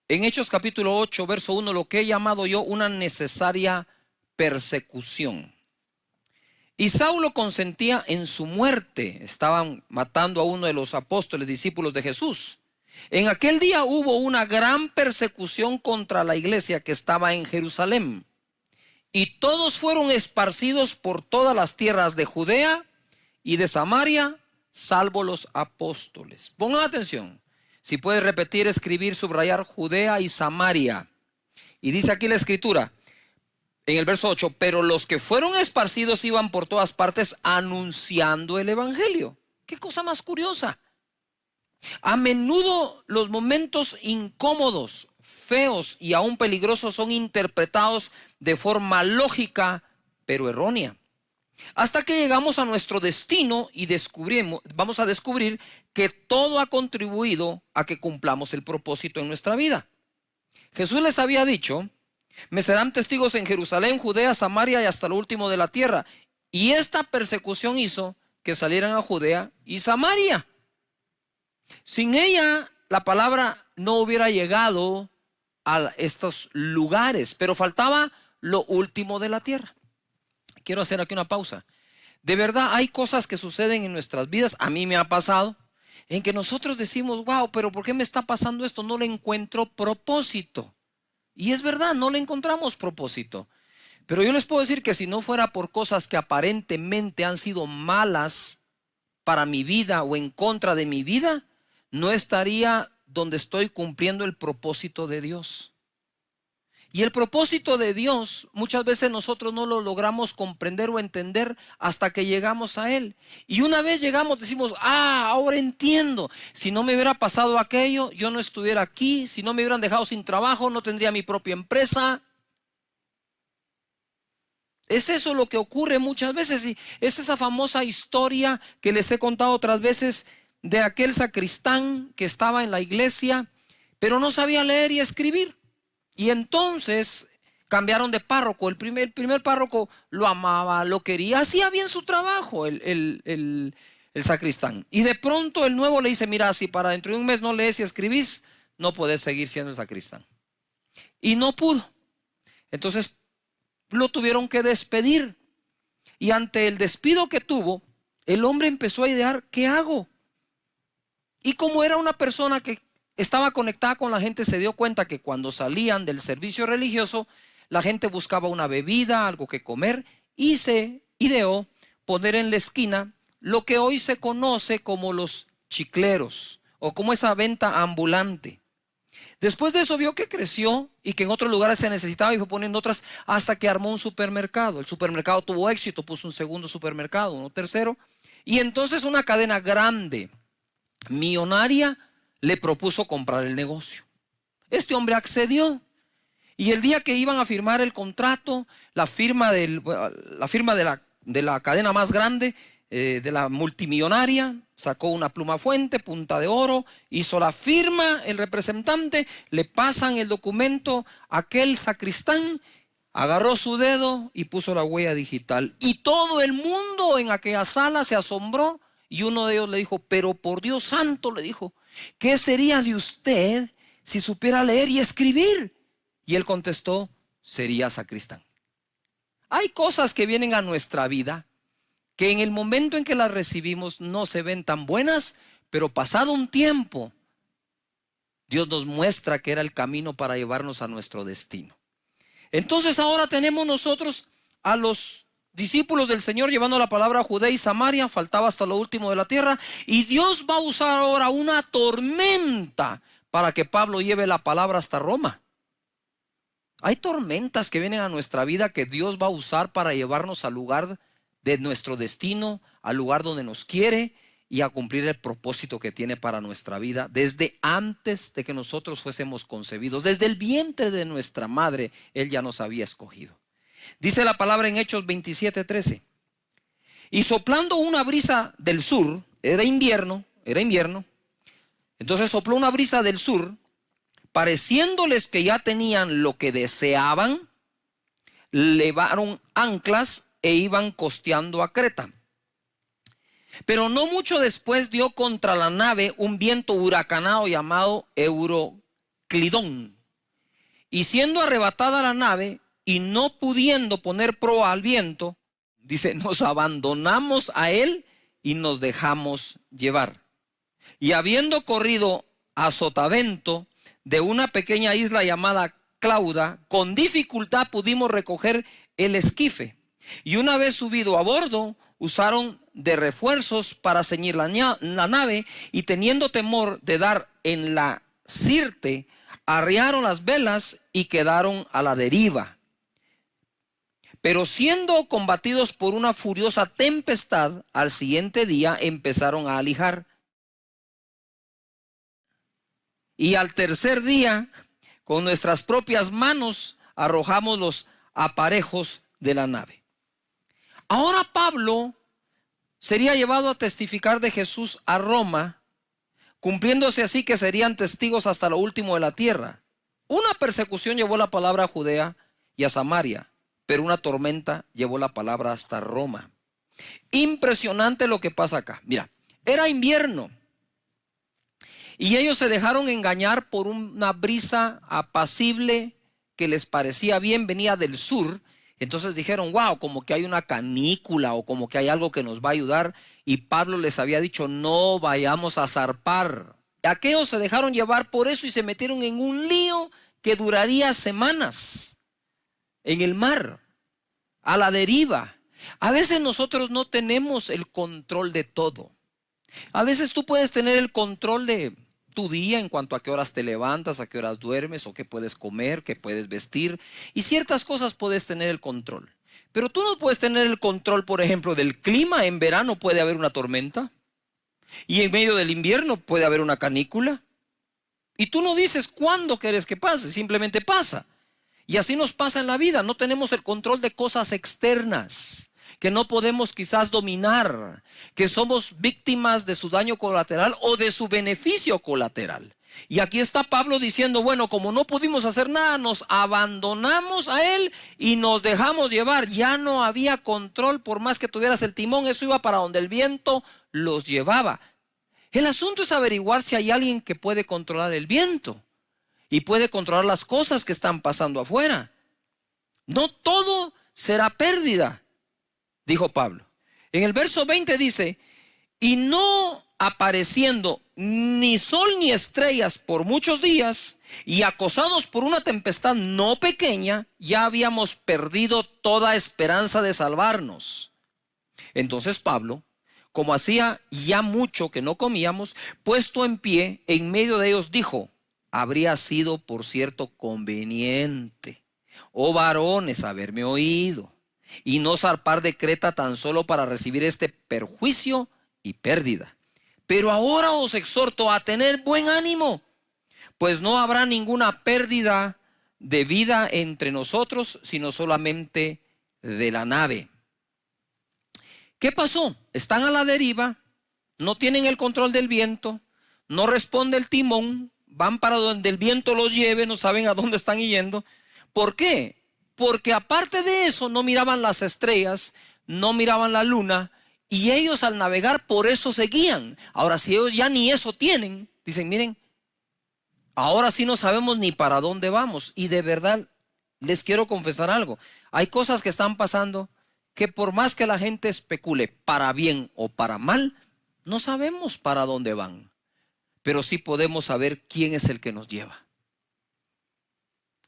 en Hechos capítulo 8, verso 1, lo que he llamado yo una necesaria persecución. Y Saulo consentía en su muerte. Estaban matando a uno de los apóstoles, discípulos de Jesús. En aquel día hubo una gran persecución contra la iglesia que estaba en Jerusalén. Y todos fueron esparcidos por todas las tierras de Judea y de Samaria, salvo los apóstoles. Pongan atención. Si puedes repetir, escribir, subrayar Judea y Samaria. Y dice aquí la escritura, en el verso 8, pero los que fueron esparcidos iban por todas partes anunciando el evangelio. ¿Qué cosa más curiosa? A menudo los momentos incómodos, feos y aún peligrosos son interpretados de forma lógica, pero errónea. Hasta que llegamos a nuestro destino y vamos a descubrir que todo ha contribuido a que cumplamos el propósito en nuestra vida. Jesús les había dicho: me serán testigos en Jerusalén, Judea, Samaria y hasta lo último de la tierra. Y esta persecución hizo que salieran a Judea y Samaria. Sin ella, la palabra no hubiera llegado a estos lugares, pero faltaba lo último de la tierra. Quiero hacer aquí una pausa. De verdad, hay cosas que suceden en nuestras vidas, a mí me ha pasado, en que nosotros decimos: wow, pero ¿por qué me está pasando esto? No le encuentro propósito. Y es verdad, no le encontramos propósito. Pero yo les puedo decir que si no fuera por cosas que aparentemente han sido malas para mi vida o en contra de mi vida, no estaría donde estoy cumpliendo el propósito de Dios. Y el propósito de Dios muchas veces nosotros no lo logramos comprender o entender hasta que llegamos a Él. Y una vez llegamos decimos, ahora entiendo. Si no me hubiera pasado aquello, yo no estuviera aquí. Si no me hubieran dejado sin trabajo, no tendría mi propia empresa. Es eso lo que ocurre muchas veces. Y es esa famosa historia que les he contado otras veces de aquel sacristán que estaba en la iglesia, pero no sabía leer y escribir. Y entonces cambiaron de párroco. El primer párroco lo amaba, lo quería, hacía bien su trabajo el sacristán. Y de pronto el nuevo le dice, mira, si para dentro de un mes no lees y escribís, no podés seguir siendo el sacristán. Y no pudo. Entonces lo tuvieron que despedir. Y ante el despido que tuvo, el hombre empezó a idear, ¿qué hago? Y como era una persona que estaba conectada con la gente, se dio cuenta que cuando salían del servicio religioso, la gente buscaba una bebida, algo que comer, y se ideó poner en la esquina lo que hoy se conoce como los chicleros, o como esa venta ambulante. Después de eso vio que creció y que en otros lugares se necesitaba y fue poniendo otras hasta que armó un supermercado. El supermercado tuvo éxito, puso un segundo supermercado, uno tercero, y entonces una cadena grande, millonaria, le propuso comprar el negocio. Este hombre accedió y el día que iban a firmar el contrato, la firma de la cadena más grande, de la multimillonaria, sacó una pluma fuente, punta de oro, hizo la firma, el representante, le pasan el documento a aquel sacristán, agarró su dedo y puso la huella digital. Y todo el mundo en aquella sala se asombró y uno de ellos le dijo, pero por Dios santo, le dijo, ¿qué sería de usted si supiera leer y escribir? Y él contestó, sería sacristán. Hay cosas que vienen a nuestra vida que en el momento en que las recibimos no se ven tan buenas, pero pasado un tiempo, Dios nos muestra que era el camino para llevarnos a nuestro destino. Entonces ahora tenemos nosotros a los discípulos del Señor llevando la palabra a Judea y Samaria, faltaba hasta lo último de la tierra, y Dios va a usar ahora una tormenta para que Pablo lleve la palabra hasta Roma. Hay tormentas que vienen a nuestra vida que Dios va a usar para llevarnos al lugar de nuestro destino, al lugar donde nos quiere y a cumplir el propósito que tiene para nuestra vida desde antes de que nosotros fuésemos concebidos. Desde el vientre de nuestra madre, Él ya nos había escogido. Dice la palabra en Hechos 27:13. Y soplando una brisa del sur, era invierno, entonces sopló una brisa del sur, pareciéndoles que ya tenían lo que deseaban, levaron anclas e iban costeando a Creta. Pero no mucho después dio contra la nave un viento huracanado llamado Euroclidón. Y siendo arrebatada la nave y no pudiendo poner proa al viento, dice, nos abandonamos a él y nos dejamos llevar. Y habiendo corrido a sotavento de una pequeña isla llamada Clauda, con dificultad pudimos recoger el esquife. Y una vez subido a bordo, usaron de refuerzos para ceñir la nave, y teniendo temor de dar en la sirte, arriaron las velas y quedaron a la deriva. Pero siendo combatidos por una furiosa tempestad, al siguiente día empezaron a alijar. Y al tercer día, con nuestras propias manos, arrojamos los aparejos de la nave. Ahora Pablo sería llevado a testificar de Jesús a Roma, cumpliéndose así que serían testigos hasta lo último de la tierra. Una persecución llevó la palabra a Judea y a Samaria, pero una tormenta llevó la palabra hasta Roma. Impresionante lo que pasa acá. Mira, era invierno y ellos se dejaron engañar por una brisa apacible que les parecía bien, venía del sur. Entonces dijeron, wow, como que hay una canícula o como que hay algo que nos va a ayudar. Y Pablo les había dicho, no vayamos a zarpar. Aquellos se dejaron llevar por eso y se metieron en un lío que duraría semanas en el mar, a la deriva. A veces nosotros no tenemos el control de todo. A veces tú puedes tener el control de tu día en cuanto a qué horas te levantas, a qué horas duermes, o qué puedes comer, qué puedes vestir. Y ciertas cosas puedes tener el control. Pero tú no puedes tener el control, por ejemplo, del clima. En verano puede haber una tormenta. Y en medio del invierno puede haber una canícula. Y tú no dices cuándo quieres que pase, simplemente pasa. Y así nos pasa en la vida. No tenemos el control de cosas externas que no podemos quizás dominar, que somos víctimas de su daño colateral o de su beneficio colateral. Y aquí está Pablo diciendo, bueno, como no pudimos hacer nada, nos abandonamos a él y nos dejamos llevar. Ya no había control, por más que tuvieras el timón, eso iba para donde el viento los llevaba. El asunto es averiguar si hay alguien que puede controlar el viento y puede controlar las cosas que están pasando afuera. No todo será pérdida, dijo Pablo. En el verso 20 dice, y no apareciendo ni sol ni estrellas por muchos días, y acosados por una tempestad no pequeña, ya habíamos perdido toda esperanza de salvarnos. Entonces Pablo, como hacía ya mucho que no comíamos, puesto en pie en medio de ellos, dijo, habría sido por cierto conveniente, oh varones, haberme oído, y no zarpar de Creta tan solo para recibir este perjuicio y pérdida. Pero ahora os exhorto a tener buen ánimo, pues no habrá ninguna pérdida de vida entre nosotros, sino solamente de la nave. ¿Qué pasó? Están a la deriva, no tienen el control del viento, no responde el timón, van para donde el viento los lleve, no saben a dónde están yendo. ¿Por qué? Porque aparte de eso no miraban las estrellas, no miraban la luna, y ellos al navegar por eso seguían. Ahora si ellos ya ni eso tienen, dicen, miren, ahora sí no sabemos ni para dónde vamos. Y de verdad les quiero confesar algo, hay cosas que están pasando que por más que la gente especule para bien o para mal, no sabemos para dónde van, pero sí podemos saber quién es el que nos lleva.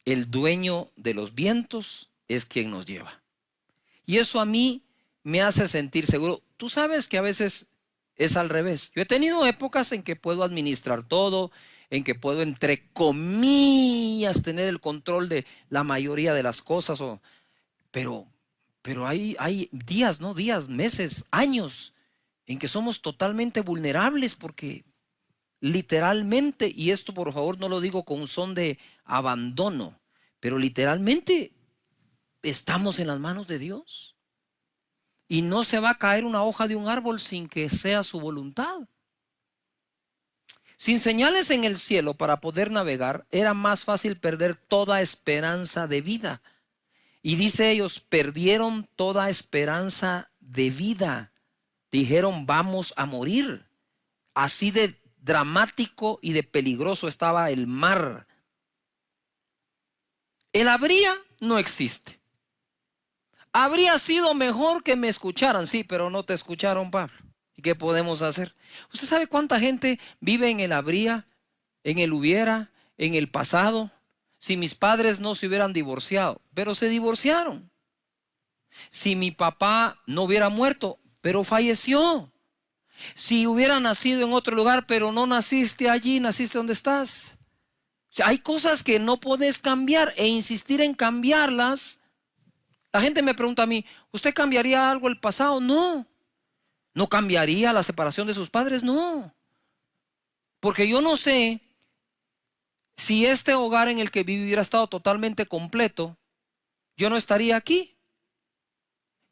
El dueño de los vientos es quien nos lleva. Y eso a mí me hace sentir seguro. Tú sabes que a veces es al revés. Yo he tenido épocas en que puedo administrar todo, en que puedo, entre comillas, tener el control de la mayoría de las cosas, pero hay días, ¿no? Días, meses, años en que somos totalmente vulnerables porque literalmente, y esto por favor no lo digo con un son de abandono, pero literalmente estamos en las manos de Dios. Y no se va a caer una hoja de un árbol sin que sea su voluntad. Sin señales en el cielo para poder navegar, era más fácil perder toda esperanza de vida. Y dice ellos, perdieron toda esperanza de vida. Dijeron, vamos a morir. Así de dramático y de peligroso estaba el mar. El habría no existe. Habría sido mejor que me escucharan, sí, pero no te escucharon, Pablo. ¿Y qué podemos hacer? ¿Usted sabe cuánta gente vive en el habría, en el hubiera, en el pasado? Si mis padres no se hubieran divorciado, pero se divorciaron. Si mi papá no hubiera muerto, pero falleció. Si hubiera nacido en otro lugar, pero no naciste allí, naciste donde estás. O sea, hay cosas que no puedes cambiar e insistir en cambiarlas. La gente me pregunta a mí, ¿usted cambiaría algo del pasado? No. ¿No cambiaría la separación de sus padres? No. Porque yo no sé si este hogar en el que viví hubiera estado totalmente completo, yo no estaría aquí.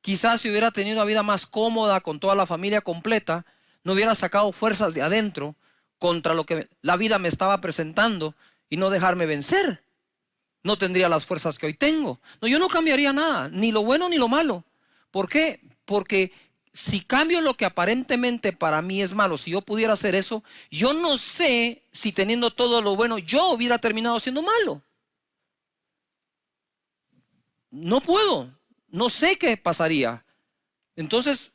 Quizás si hubiera tenido una vida más cómoda con toda la familia completa, no hubiera sacado fuerzas de adentro contra lo que la vida me estaba presentando y no dejarme vencer. No tendría las fuerzas que hoy tengo. No, yo no cambiaría nada, ni lo bueno ni lo malo. ¿Por qué? Porque si cambio lo que aparentemente para mí es malo, si yo pudiera hacer eso, yo no sé si teniendo todo lo bueno yo hubiera terminado siendo malo. No puedo, no sé qué pasaría. Entonces,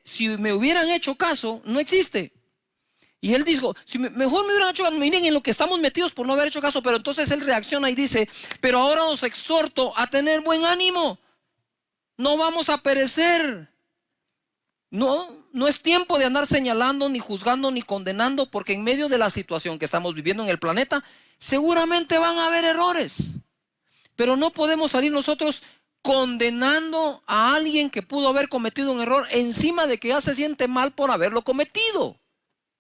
si me hubieran hecho caso, no existe. Y él dijo, si mejor me hubieran hecho caso, miren en lo que estamos metidos por no haber hecho caso, pero entonces él reacciona y dice, pero ahora os exhorto a tener buen ánimo, no vamos a perecer. No es tiempo de andar señalando, ni juzgando, ni condenando, porque en medio de la situación que estamos viviendo en el planeta, seguramente van a haber errores. Pero no podemos salir nosotros condenando a alguien que pudo haber cometido un error encima de que ya se siente mal por haberlo cometido.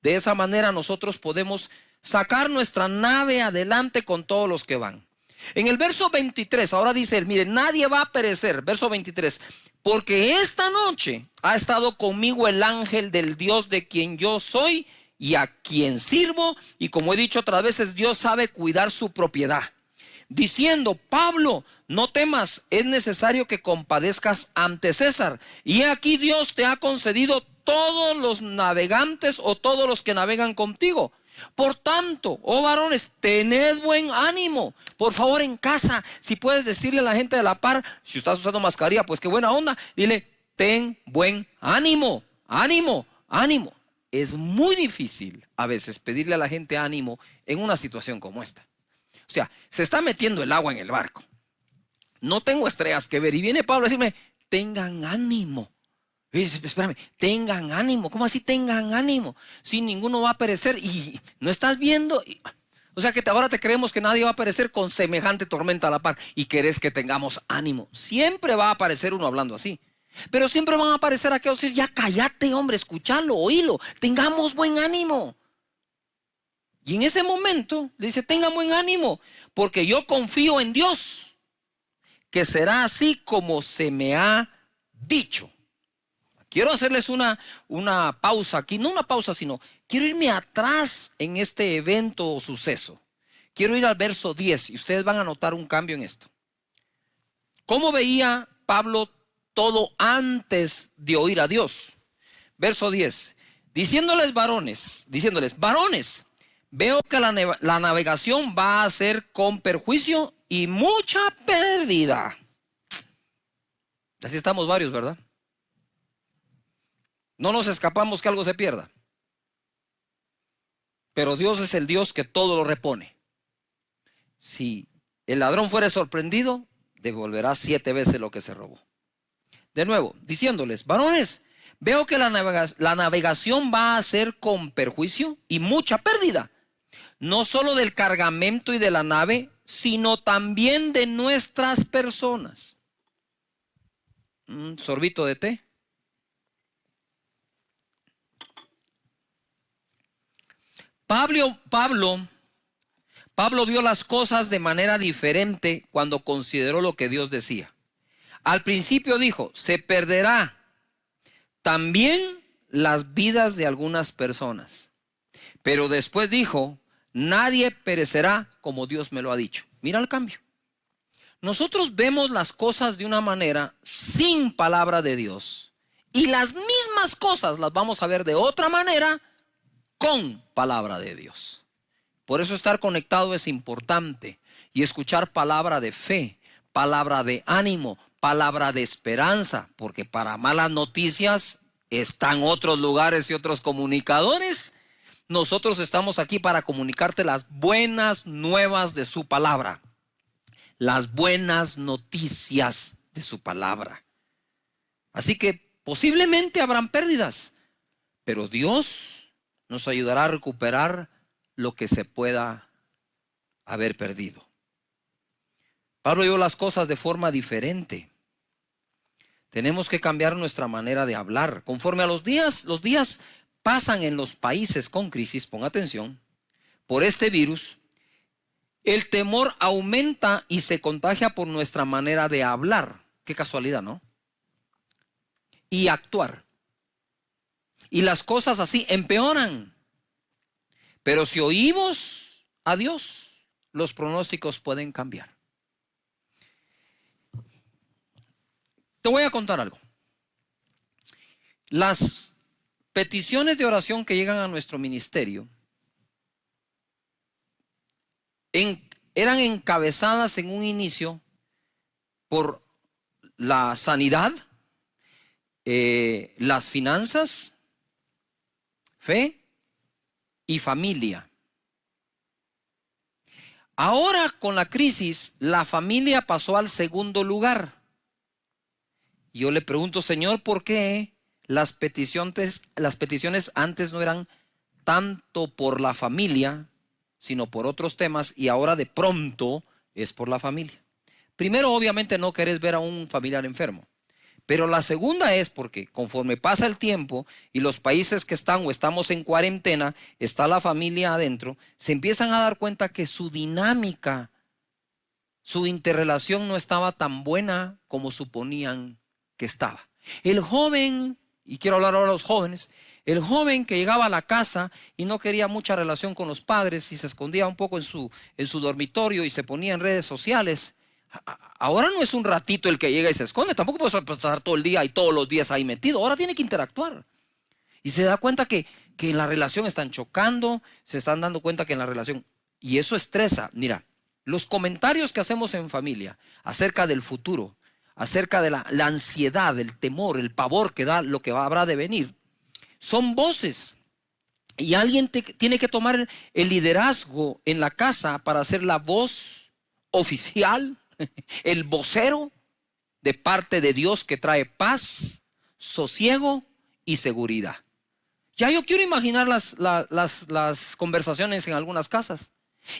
De esa manera nosotros podemos sacar nuestra nave adelante con todos los que van. En el verso 23, ahora dice él, mire, nadie va a perecer. Verso 23, porque esta noche ha estado conmigo el ángel del Dios de quien yo soy y a quien sirvo. Y como he dicho otras veces, Dios sabe cuidar su propiedad. Diciendo, Pablo, no temas, es necesario que compadezcas ante César. Y aquí Dios te ha concedido todos los navegantes o todos los que navegan contigo. Por tanto, oh varones, tened buen ánimo. Por favor, en casa, si puedes decirle a la gente de la par, si estás usando mascarilla, pues qué buena onda, dile, ten buen ánimo, ánimo, ánimo. Es muy difícil a veces pedirle a la gente ánimo en una situación como esta. O sea, se está metiendo el agua en el barco. No tengo estrellas que ver. Y viene Pablo a decirme, tengan ánimo. Y dice, espérame, tengan ánimo. ¿Cómo así tengan ánimo? Si ninguno va a perecer y no estás viendo. O sea que ahora te creemos que nadie va a perecer con semejante tormenta a la par. Y querés que tengamos ánimo. Siempre va a aparecer uno hablando así. Pero siempre van a aparecer aquellos decir, ya cállate, hombre, escúchalo, oílo. Tengamos buen ánimo. Y en ese momento le dice, tengan buen ánimo, porque yo confío en Dios, que será así como se me ha dicho. Quiero hacerles una pausa aquí, no una pausa, sino quiero irme atrás en este evento o suceso. Quiero ir al verso 10 y ustedes van a notar un cambio en esto. ¿Cómo veía Pablo todo antes de oír a Dios? Verso 10, diciéndoles, varones, veo que la navegación va a ser con perjuicio y mucha pérdida. Así estamos varios, ¿verdad? No nos escapamos que algo se pierda. Pero Dios es el Dios que todo lo repone. Si el ladrón fuere sorprendido, devolverá 7 veces lo que se robó. De nuevo, diciéndoles, varones, veo que la navegación va a ser con perjuicio y mucha pérdida. No solo del cargamento y de la nave, sino también de nuestras personas. Un sorbito de té. Pablo vio las cosas de manera diferente cuando consideró lo que Dios decía. Al principio dijo, se perderá también las vidas de algunas personas. Pero después dijo, nadie perecerá como Dios me lo ha dicho. Mira el cambio. Nosotros vemos las cosas de una manera sin palabra de Dios. Y las mismas cosas las vamos a ver de otra manera con palabra de Dios. Por eso estar conectado es importante. Y escuchar palabra de fe, palabra de ánimo, palabra de esperanza. Porque para malas noticias están otros lugares y otros comunicadores. Nosotros estamos aquí para comunicarte las buenas nuevas de su palabra. Las buenas noticias de su palabra. Así que posiblemente habrán pérdidas, pero Dios nos ayudará a recuperar lo que se pueda haber perdido. Pablo vio las cosas de forma diferente. Tenemos que cambiar nuestra manera de hablar. Conforme a los días pasan en los países con crisis, pon atención, por este virus, el temor aumenta y se contagia por nuestra manera de hablar. Qué casualidad, ¿no? Y actuar. Y las cosas así empeoran. Pero si oímos a Dios, los pronósticos pueden cambiar. Te voy a contar algo. Las peticiones de oración que llegan a nuestro ministerio eran encabezadas en un inicio por la sanidad, las finanzas, fe y familia. Ahora con la crisis, la familia pasó al segundo lugar. Yo le pregunto, Señor, ¿por qué las peticiones antes no eran tanto por la familia, sino por otros temas, y ahora de pronto es por la familia. Primero, obviamente, no querés ver a un familiar enfermo. Pero la segunda es porque conforme pasa el tiempo y los países que están o estamos en cuarentena, está la familia adentro, se empiezan a dar cuenta que su dinámica, su interrelación no estaba tan buena como suponían que estaba. El joven, y quiero hablar ahora de los jóvenes, el joven que llegaba a la casa y no quería mucha relación con los padres y se escondía un poco en su dormitorio y se ponía en redes sociales. Ahora no es un ratito el que llega y se esconde, tampoco puedes pasar todo el día y todos los días ahí metido, ahora tiene que interactuar. Y se da cuenta que en la relación están chocando, se están dando cuenta que en la relación, y eso estresa. Mira, los comentarios que hacemos en familia acerca del futuro, acerca de la ansiedad, el temor, el pavor que da lo que habrá de venir, son voces. Y alguien tiene que tomar el liderazgo en la casa para ser la voz oficial, el vocero de parte de Dios que trae paz, sosiego y seguridad. Ya yo quiero imaginar las conversaciones en algunas casas.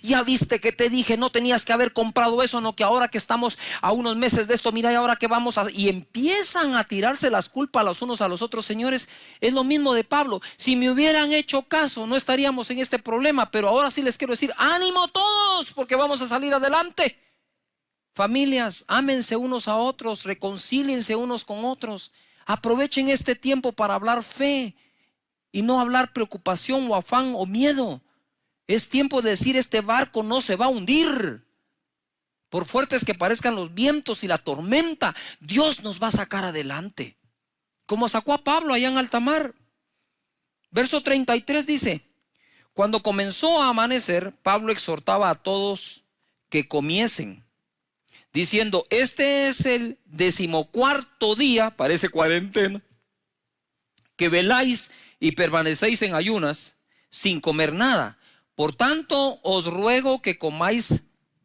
Ya viste que te dije, no tenías que haber comprado eso, no, que ahora que estamos a unos meses de esto, mira, y ahora que vamos a... Y empiezan a tirarse las culpas los unos a los otros. Señores, es lo mismo de Pablo. Si me hubieran hecho caso, no estaríamos en este problema, pero ahora sí les quiero decir, ánimo todos, porque vamos a salir adelante. Familias, ámense unos a otros, reconcíliense unos con otros. Aprovechen este tiempo para hablar fe y no hablar preocupación o afán o miedo. Es tiempo de decir, este barco no se va a hundir. Por fuertes que parezcan los vientos y la tormenta, Dios nos va a sacar adelante. Como sacó a Pablo allá en alta mar. Verso 33 dice, cuando comenzó a amanecer, Pablo exhortaba a todos que comiesen, diciendo, este es el 14º día, parece cuarentena, que veláis y permanecéis en ayunas sin comer nada. Por tanto, os ruego que comáis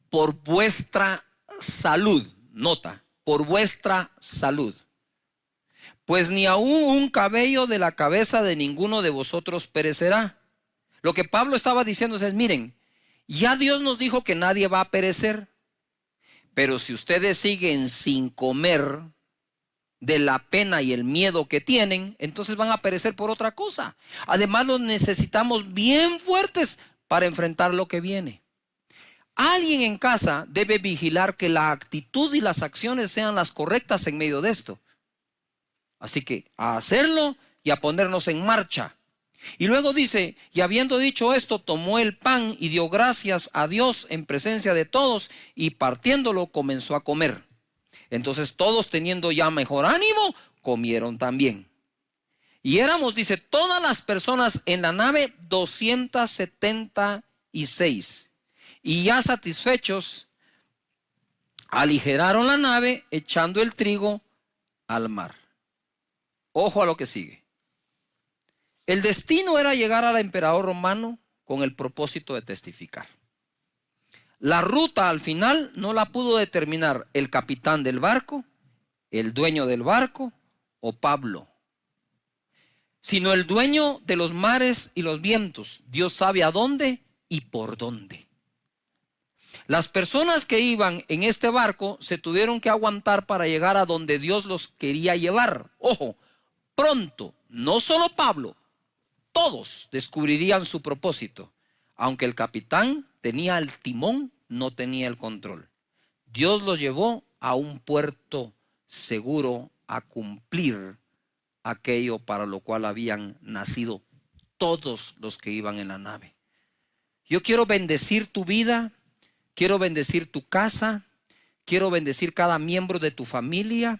por vuestra salud. Nota, por vuestra salud. Pues ni aún un cabello de la cabeza de ninguno de vosotros perecerá. Lo que Pablo estaba diciendo es, miren, ya Dios nos dijo que nadie va a perecer. Pero si ustedes siguen sin comer de la pena y el miedo que tienen, entonces van a perecer por otra cosa. Además, los necesitamos bien fuertes para enfrentar lo que viene. Alguien en casa debe vigilar que la actitud y las acciones sean las correctas en medio de esto. Así que a hacerlo y a ponernos en marcha. Y luego dice, y habiendo dicho esto, tomó el pan y dio gracias a Dios en presencia de todos, y partiéndolo comenzó a comer. Entonces todos, teniendo ya mejor ánimo, comieron también. Y éramos, dice, todas las personas en la nave 276. Y ya satisfechos, aligeraron la nave echando el trigo al mar. Ojo a lo que sigue. El destino era llegar al emperador romano con el propósito de testificar. La ruta al final no la pudo determinar el capitán del barco, el dueño del barco o Pablo, sino el dueño de los mares y los vientos. Dios sabe a dónde y por dónde. Las personas que iban en este barco se tuvieron que aguantar para llegar a donde Dios los quería llevar. Ojo, pronto, no solo Pablo, todos descubrirían su propósito. Aunque el capitán tenía el timón, no tenía el control. Dios los llevó a un puerto seguro a cumplir aquello para lo cual habían nacido todos los que iban en la nave. Yo quiero bendecir tu vida, quiero bendecir tu casa, quiero bendecir cada miembro de tu familia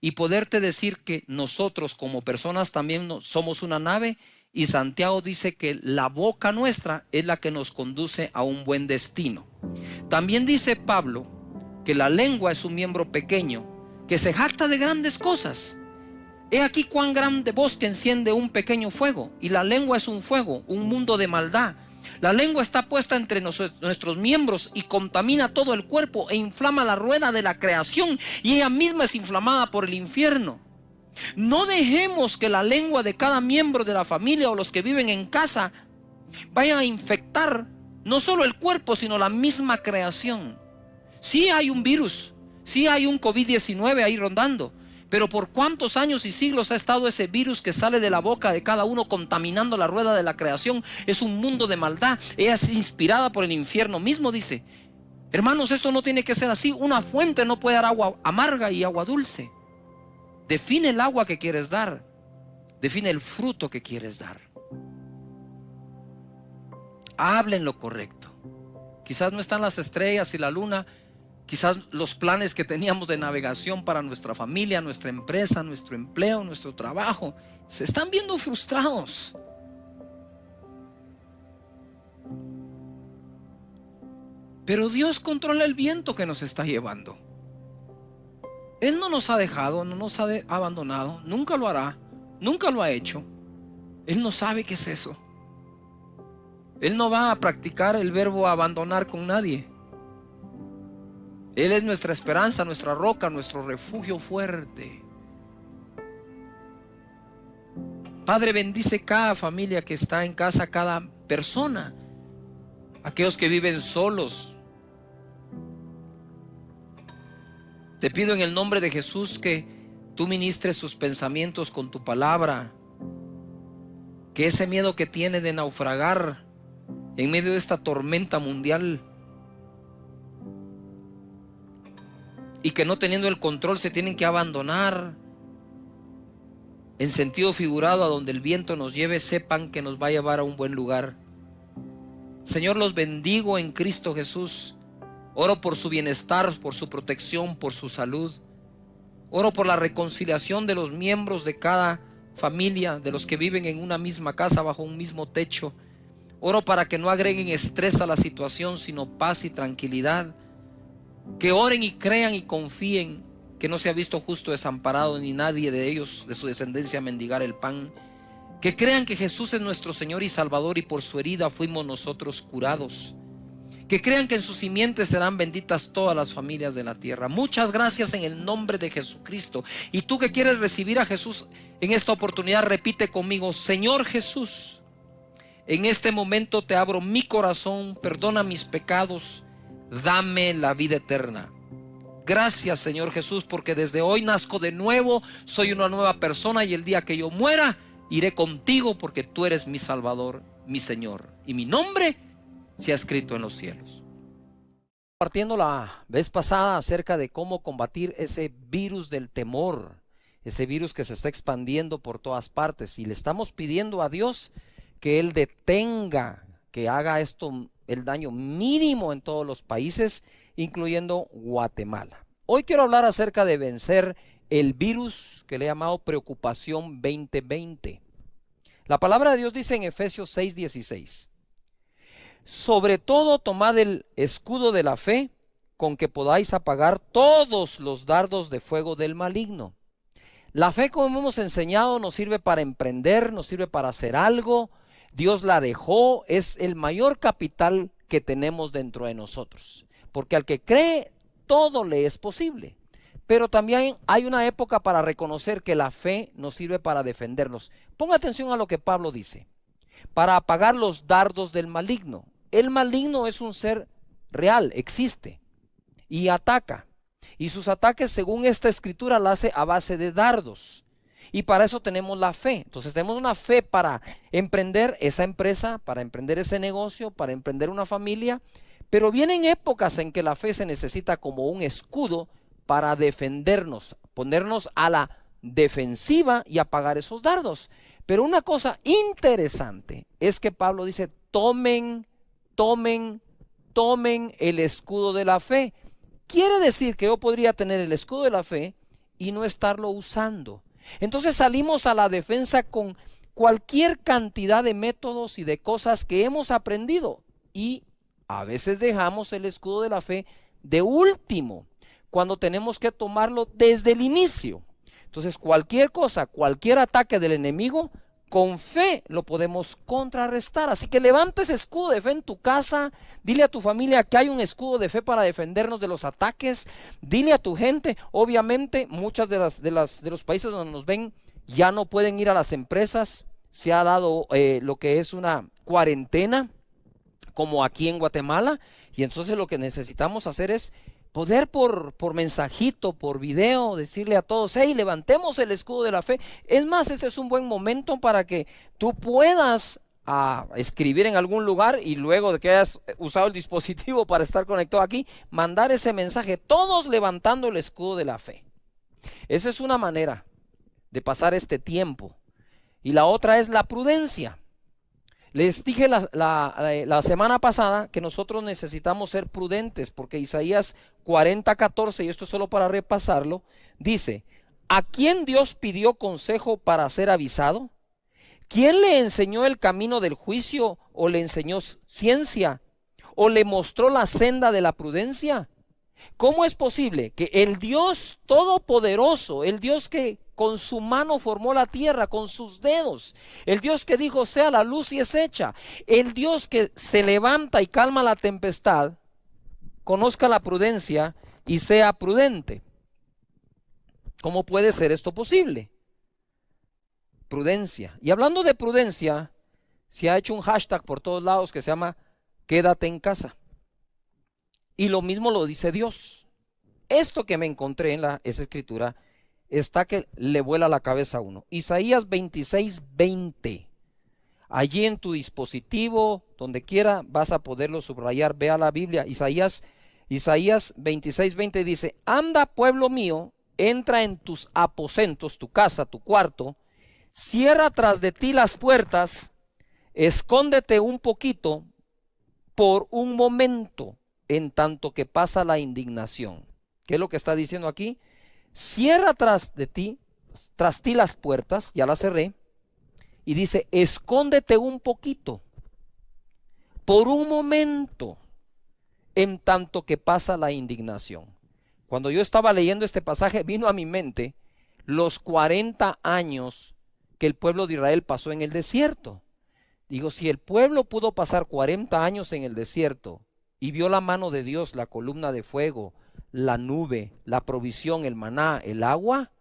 y poderte decir que nosotros como personas también somos una nave. Y Santiago dice que la boca nuestra es la que nos conduce a un buen destino. También dice Pablo que la lengua es un miembro pequeño que se jacta de grandes cosas. He aquí cuán grande bosque enciende un pequeño fuego. Y la lengua es un fuego, un mundo de maldad. La lengua está puesta entre nuestros miembros y contamina todo el cuerpo e inflama la rueda de la creación, y ella misma es inflamada por el infierno. No dejemos que la lengua de cada miembro de la familia o los que viven en casa vayan a infectar no solo el cuerpo, sino la misma creación. Sí hay un virus, sí hay un COVID-19 ahí rondando, pero ¿por cuántos años y siglos ha estado ese virus que sale de la boca de cada uno contaminando la rueda de la creación? Es un mundo de maldad, es inspirada por el infierno mismo, dice. Hermanos, esto no tiene que ser así. Una fuente no puede dar agua amarga y agua dulce. Define el agua que quieres dar, define el fruto que quieres dar. Hablen lo correcto. Quizás no están las estrellas y la luna, quizás los planes que teníamos de navegación para nuestra familia, nuestra empresa, nuestro empleo, nuestro trabajo, se están viendo frustrados. Pero Dios controla el viento que nos está llevando. Él no nos ha dejado, no nos ha abandonado, nunca lo hará, nunca lo ha hecho. Él no sabe qué es eso. Él no va a practicar el verbo abandonar con nadie. Él es nuestra esperanza, nuestra roca, nuestro refugio fuerte. Padre, bendice cada familia que está en casa, cada persona, aquellos que viven solos. Te pido en el nombre de Jesús que tú ministres sus pensamientos con tu palabra, que ese miedo que tiene de naufragar en medio de esta tormenta mundial y que no teniendo el control se tienen que abandonar en sentido figurado a donde el viento nos lleve, sepan que nos va a llevar a un buen lugar. Señor, los bendigo en Cristo Jesús. Oro por su bienestar, por su protección, por su salud. Oro por la reconciliación de los miembros de cada familia, de los que viven en una misma casa, bajo un mismo techo. Oro para que no agreguen estrés a la situación, sino paz y tranquilidad. Que oren y crean y confíen que no se ha visto justo desamparado, ni nadie de ellos, de su descendencia, mendigar el pan. Que crean que Jesús es nuestro Señor y Salvador, y por su herida fuimos nosotros curados. Que crean que en sus simientes serán benditas todas las familias de la tierra. Muchas gracias en el nombre de Jesucristo. Y tú que quieres recibir a Jesús en esta oportunidad, repite conmigo: Señor Jesús, en este momento te abro mi corazón, perdona mis pecados, dame la vida eterna. Gracias, Señor Jesús, porque desde hoy nazco de nuevo, soy una nueva persona, y el día que yo muera iré contigo, porque tú eres mi Salvador, mi Señor, y mi nombre se ha escrito en los cielos. Partiendo la vez pasada acerca de cómo combatir ese virus del temor, ese virus que se está expandiendo por todas partes, y le estamos pidiendo a Dios que Él detenga, que haga esto, el daño mínimo en todos los países, incluyendo Guatemala. Hoy quiero hablar acerca de vencer el virus que le he llamado preocupación 2020. La palabra de Dios dice en Efesios 6:16: sobre todo tomad el escudo de la fe, con que podáis apagar todos los dardos de fuego del maligno. La fe, como hemos enseñado, nos sirve para emprender, nos sirve para hacer algo. Dios la dejó, es el mayor capital que tenemos dentro de nosotros, porque al que cree todo le es posible. Pero también hay una época para reconocer que la fe nos sirve para defendernos. Ponga atención a lo que Pablo dice: para apagar los dardos del maligno. El maligno es un ser real, existe y ataca, y sus ataques, según esta escritura, la hace a base de dardos, y para eso tenemos la fe. Entonces tenemos una fe para emprender esa empresa, para emprender ese negocio, para emprender una familia. Pero vienen épocas en que la fe se necesita como un escudo para defendernos, ponernos a la defensiva y apagar esos dardos. Pero una cosa interesante es que Pablo dice: tomen el escudo de la fe. Quiere decir que yo podría tener el escudo de la fe y no estarlo usando. Entonces salimos a la defensa con cualquier cantidad de métodos y de cosas que hemos aprendido, y a veces dejamos el escudo de la fe de último, cuando tenemos que tomarlo desde el inicio. Entonces cualquier cosa, cualquier ataque del enemigo, con fe lo podemos contrarrestar. Así que levanta ese escudo de fe en tu casa. Dile a tu familia que hay un escudo de fe para defendernos de los ataques. Dile a tu gente. Obviamente, muchas de los países donde nos ven ya no pueden ir a las empresas. Se ha dado lo que es una cuarentena, como aquí en Guatemala. Y entonces lo que necesitamos hacer es poder por mensajito, por video, decirle a todos: hey, levantemos el escudo de la fe. Es más, ese es un buen momento para que tú puedas escribir en algún lugar, y luego de que hayas usado el dispositivo para estar conectado aquí, mandar ese mensaje, todos levantando el escudo de la fe. Esa es una manera de pasar este tiempo. Y la otra es la prudencia. Les dije la semana pasada que nosotros necesitamos ser prudentes, porque Isaías 40:14, y esto es solo para repasarlo, dice: ¿a quién Dios pidió consejo para ser avisado? ¿Quién le enseñó el camino del juicio, o le enseñó ciencia, o le mostró la senda de la prudencia? ¿Cómo es posible que el Dios todopoderoso, el Dios que con su mano formó la tierra, con sus dedos, el Dios que dijo sea la luz y es hecha, el Dios que se levanta y calma la tempestad, conozca la prudencia y sea prudente? ¿Cómo puede ser esto posible? Prudencia. Y hablando de prudencia, se ha hecho un hashtag por todos lados que se llama quédate en casa. Y lo mismo lo dice Dios. Esto que me encontré en esa escritura está que le vuela la cabeza a uno. Isaías 26:20. Allí en tu dispositivo, donde quiera, vas a poderlo subrayar. Vea la Biblia. Isaías 26:20 dice: anda, pueblo mío, entra en tus aposentos, tu casa, tu cuarto, cierra tras de ti las puertas, escóndete un poquito por un momento, en tanto que pasa la indignación. ¿Qué es lo que está diciendo aquí? Cierra tras ti las puertas, ya las cerré, y dice: escóndete un poquito, por un momento, en tanto que pasa la indignación. Cuando yo estaba leyendo este pasaje, vino a mi mente los 40 años que el pueblo de Israel pasó en el desierto. Digo, si el pueblo pudo pasar 40 años en el desierto y vio la mano de Dios, la columna de fuego, la nube, la provisión, el maná, el agua,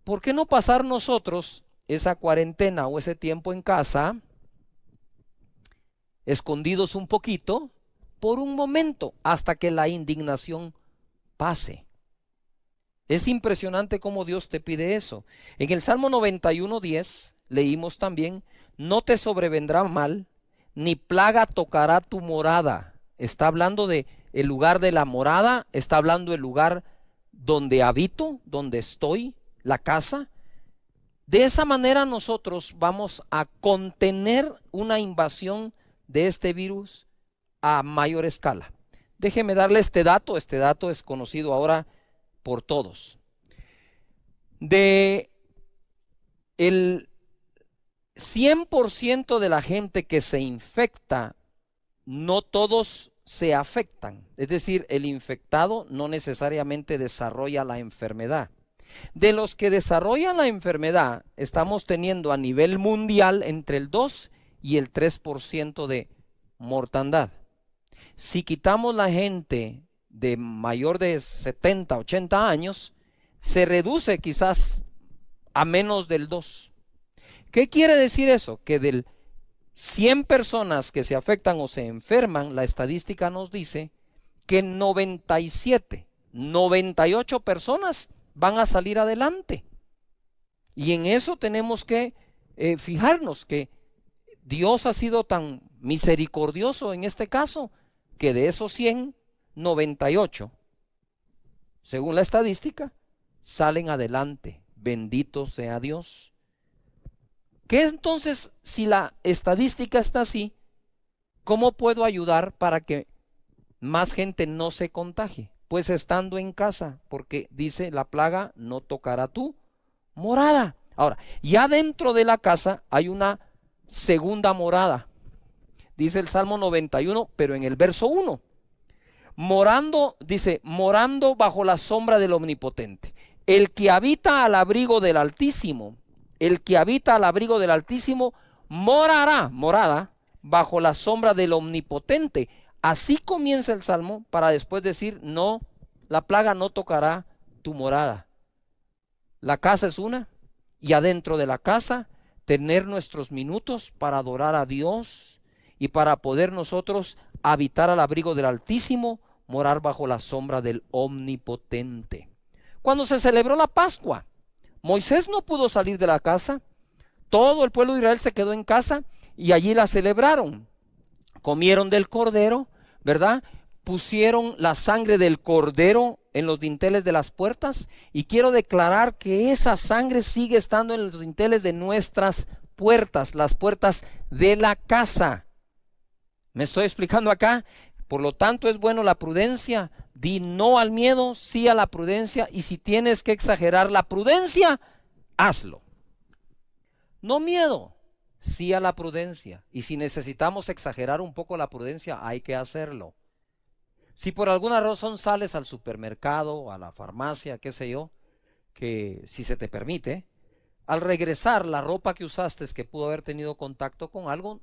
¿por qué no pasar nosotros esa cuarentena o ese tiempo en casa, escondidos un poquito, por un momento, hasta que la indignación pase? Es impresionante cómo Dios te pide eso. En el Salmo 91:10 leímos también: no te sobrevendrá mal, ni plaga tocará tu morada. Está hablando de el lugar de la morada, está hablando del lugar donde habito, donde estoy, la casa. De esa manera nosotros vamos a contener una invasión de este virus a mayor escala. Déjeme darle este dato es conocido ahora por todos. De el 100% de la gente que se infecta, no todos se afectan. Es decir, el infectado no necesariamente desarrolla la enfermedad. De los que desarrollan la enfermedad, estamos teniendo a nivel mundial entre el 2 y el 3% de mortandad. Si quitamos la gente de mayor de 70, 80 años, se reduce quizás a menos del 2. ¿Qué quiere decir eso? Que del 100 personas que se afectan o se enferman, la estadística nos dice que 97, 98 personas van a salir adelante. Y en eso tenemos que fijarnos, que Dios ha sido tan misericordioso en este caso, que de esos 100, 98, según la estadística, salen adelante. Bendito sea Dios. ¿Qué entonces, si la estadística está así, cómo puedo ayudar para que más gente no se contagie? Pues estando en casa, porque dice la plaga no tocará tu morada. Ahora, ya dentro de la casa hay una segunda morada. Dice el Salmo 91, pero en el verso 1. Morando, dice, morando bajo la sombra del Omnipotente. El que habita al abrigo del Altísimo El que habita al abrigo del Altísimo morada, bajo la sombra del Omnipotente. Así comienza el Salmo para después decir, no, la plaga no tocará tu morada. La casa es una, y adentro de la casa tener nuestros minutos para adorar a Dios y para poder nosotros habitar al abrigo del Altísimo, morar bajo la sombra del Omnipotente. Cuando se celebró la Pascua, Moisés no pudo salir de la casa, todo el pueblo de Israel se quedó en casa y allí la celebraron. Comieron del cordero, ¿verdad? Pusieron la sangre del cordero en los dinteles de las puertas, y quiero declarar que esa sangre sigue estando en los dinteles de nuestras puertas, las puertas de la casa. ¿Me estoy explicando acá? Por lo tanto, es bueno la prudencia. Di no al miedo, sí a la prudencia, y si tienes que exagerar la prudencia, hazlo. No miedo, sí a la prudencia, y si necesitamos exagerar un poco la prudencia, hay que hacerlo. Si por alguna razón sales al supermercado, a la farmacia, qué sé yo, que si se te permite, al regresar la ropa que usaste que pudo haber tenido contacto con algo,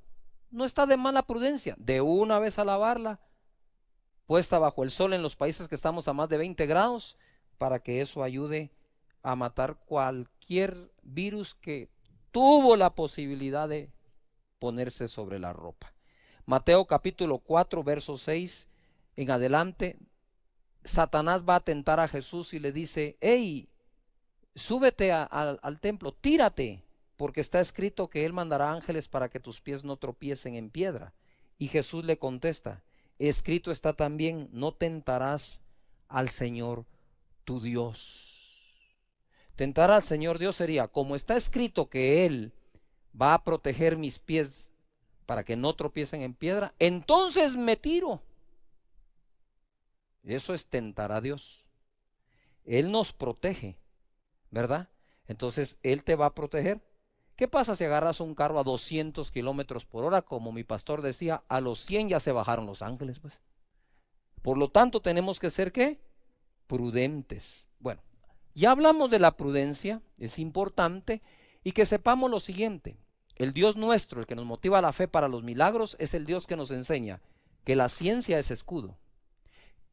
no está de mala prudencia, de una vez a lavarla, puesta bajo el sol en los países que estamos a más de 20 grados, para que eso ayude a matar cualquier virus que tuvo la posibilidad de ponerse sobre la ropa. Mateo capítulo 4, verso 6 en adelante, Satanás va a tentar a Jesús y le dice, hey, súbete al templo, tírate, porque está escrito que él mandará ángeles para que tus pies no tropiecen en piedra. Y Jesús le contesta, escrito está también, no tentarás al Señor tu Dios. Tentar al Señor Dios sería, como está escrito que Él va a proteger mis pies para que no tropiecen en piedra, entonces me tiro. Eso es tentar a Dios. Él nos protege, ¿verdad? Entonces Él te va a proteger. ¿Qué pasa si agarras un carro a 200 kilómetros por hora? Como mi pastor decía, a los 100 ya se bajaron los ángeles, pues. Por lo tanto, tenemos que ser, ¿qué? Prudentes. Bueno, ya hablamos de la prudencia, es importante, y que sepamos lo siguiente. El Dios nuestro, el que nos motiva a la fe para los milagros, es el Dios que nos enseña que la ciencia es escudo,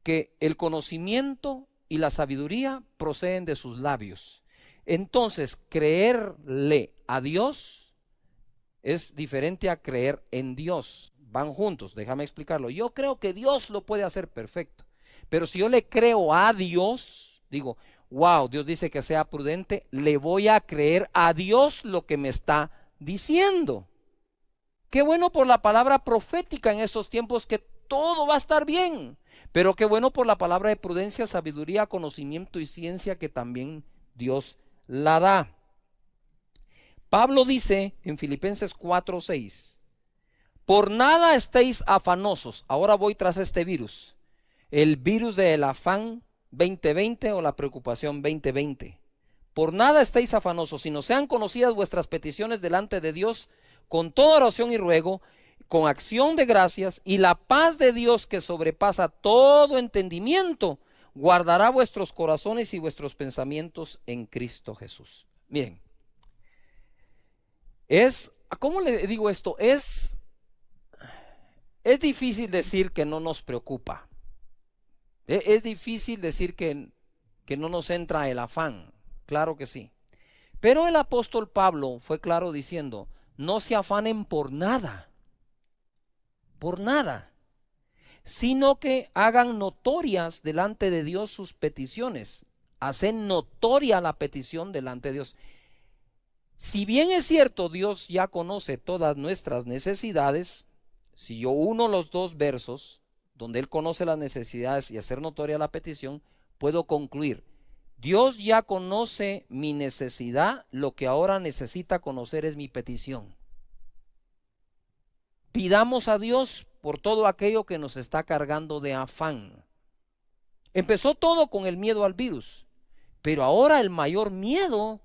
que el conocimiento y la sabiduría proceden de sus labios. Entonces, creerle a Dios es diferente a creer en Dios. Van juntos, déjame explicarlo. Yo creo que Dios lo puede hacer perfecto, pero si yo le creo a Dios, digo, wow, Dios dice que sea prudente, le voy a creer a Dios lo que me está diciendo. Qué bueno por la palabra profética en estos tiempos, que todo va a estar bien. Pero qué bueno por la palabra de prudencia, sabiduría, conocimiento y ciencia que también Dios la da. Pablo dice en Filipenses 4:6, por nada estéis afanosos. Ahora voy tras este virus, el virus del afán 2020 o la preocupación 2020. Por nada estéis afanosos, sino sean conocidas vuestras peticiones delante de Dios con toda oración y ruego, con acción de gracias, y la paz de Dios, que sobrepasa todo entendimiento, guardará vuestros corazones y vuestros pensamientos en Cristo Jesús. Miren, ¿cómo le digo esto? Es difícil decir que no nos preocupa. Es difícil decir que no nos entra el afán. Claro que sí. Pero el apóstol Pablo fue claro diciendo, no se afanen por nada, sino que hagan notorias delante de Dios sus peticiones. Hacen notoria la petición delante de Dios. Si bien es cierto, Dios ya conoce todas nuestras necesidades, si yo uno los dos versos, donde Él conoce las necesidades y hacer notoria la petición, puedo concluir, Dios ya conoce mi necesidad, lo que ahora necesita conocer es mi petición. Pidamos a Dios por todo aquello que nos está cargando de afán. Empezó todo con el miedo al virus, pero ahora el mayor miedo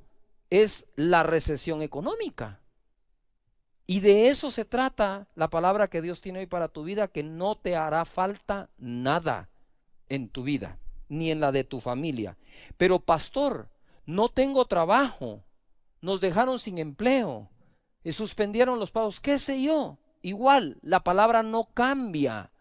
es la recesión económica. Y de eso se trata la palabra que Dios tiene hoy para tu vida, que no te hará falta nada en tu vida, ni en la de tu familia. Pero pastor, no tengo trabajo, nos dejaron sin empleo, suspendieron los pagos, qué sé yo. Igual, la palabra no cambia.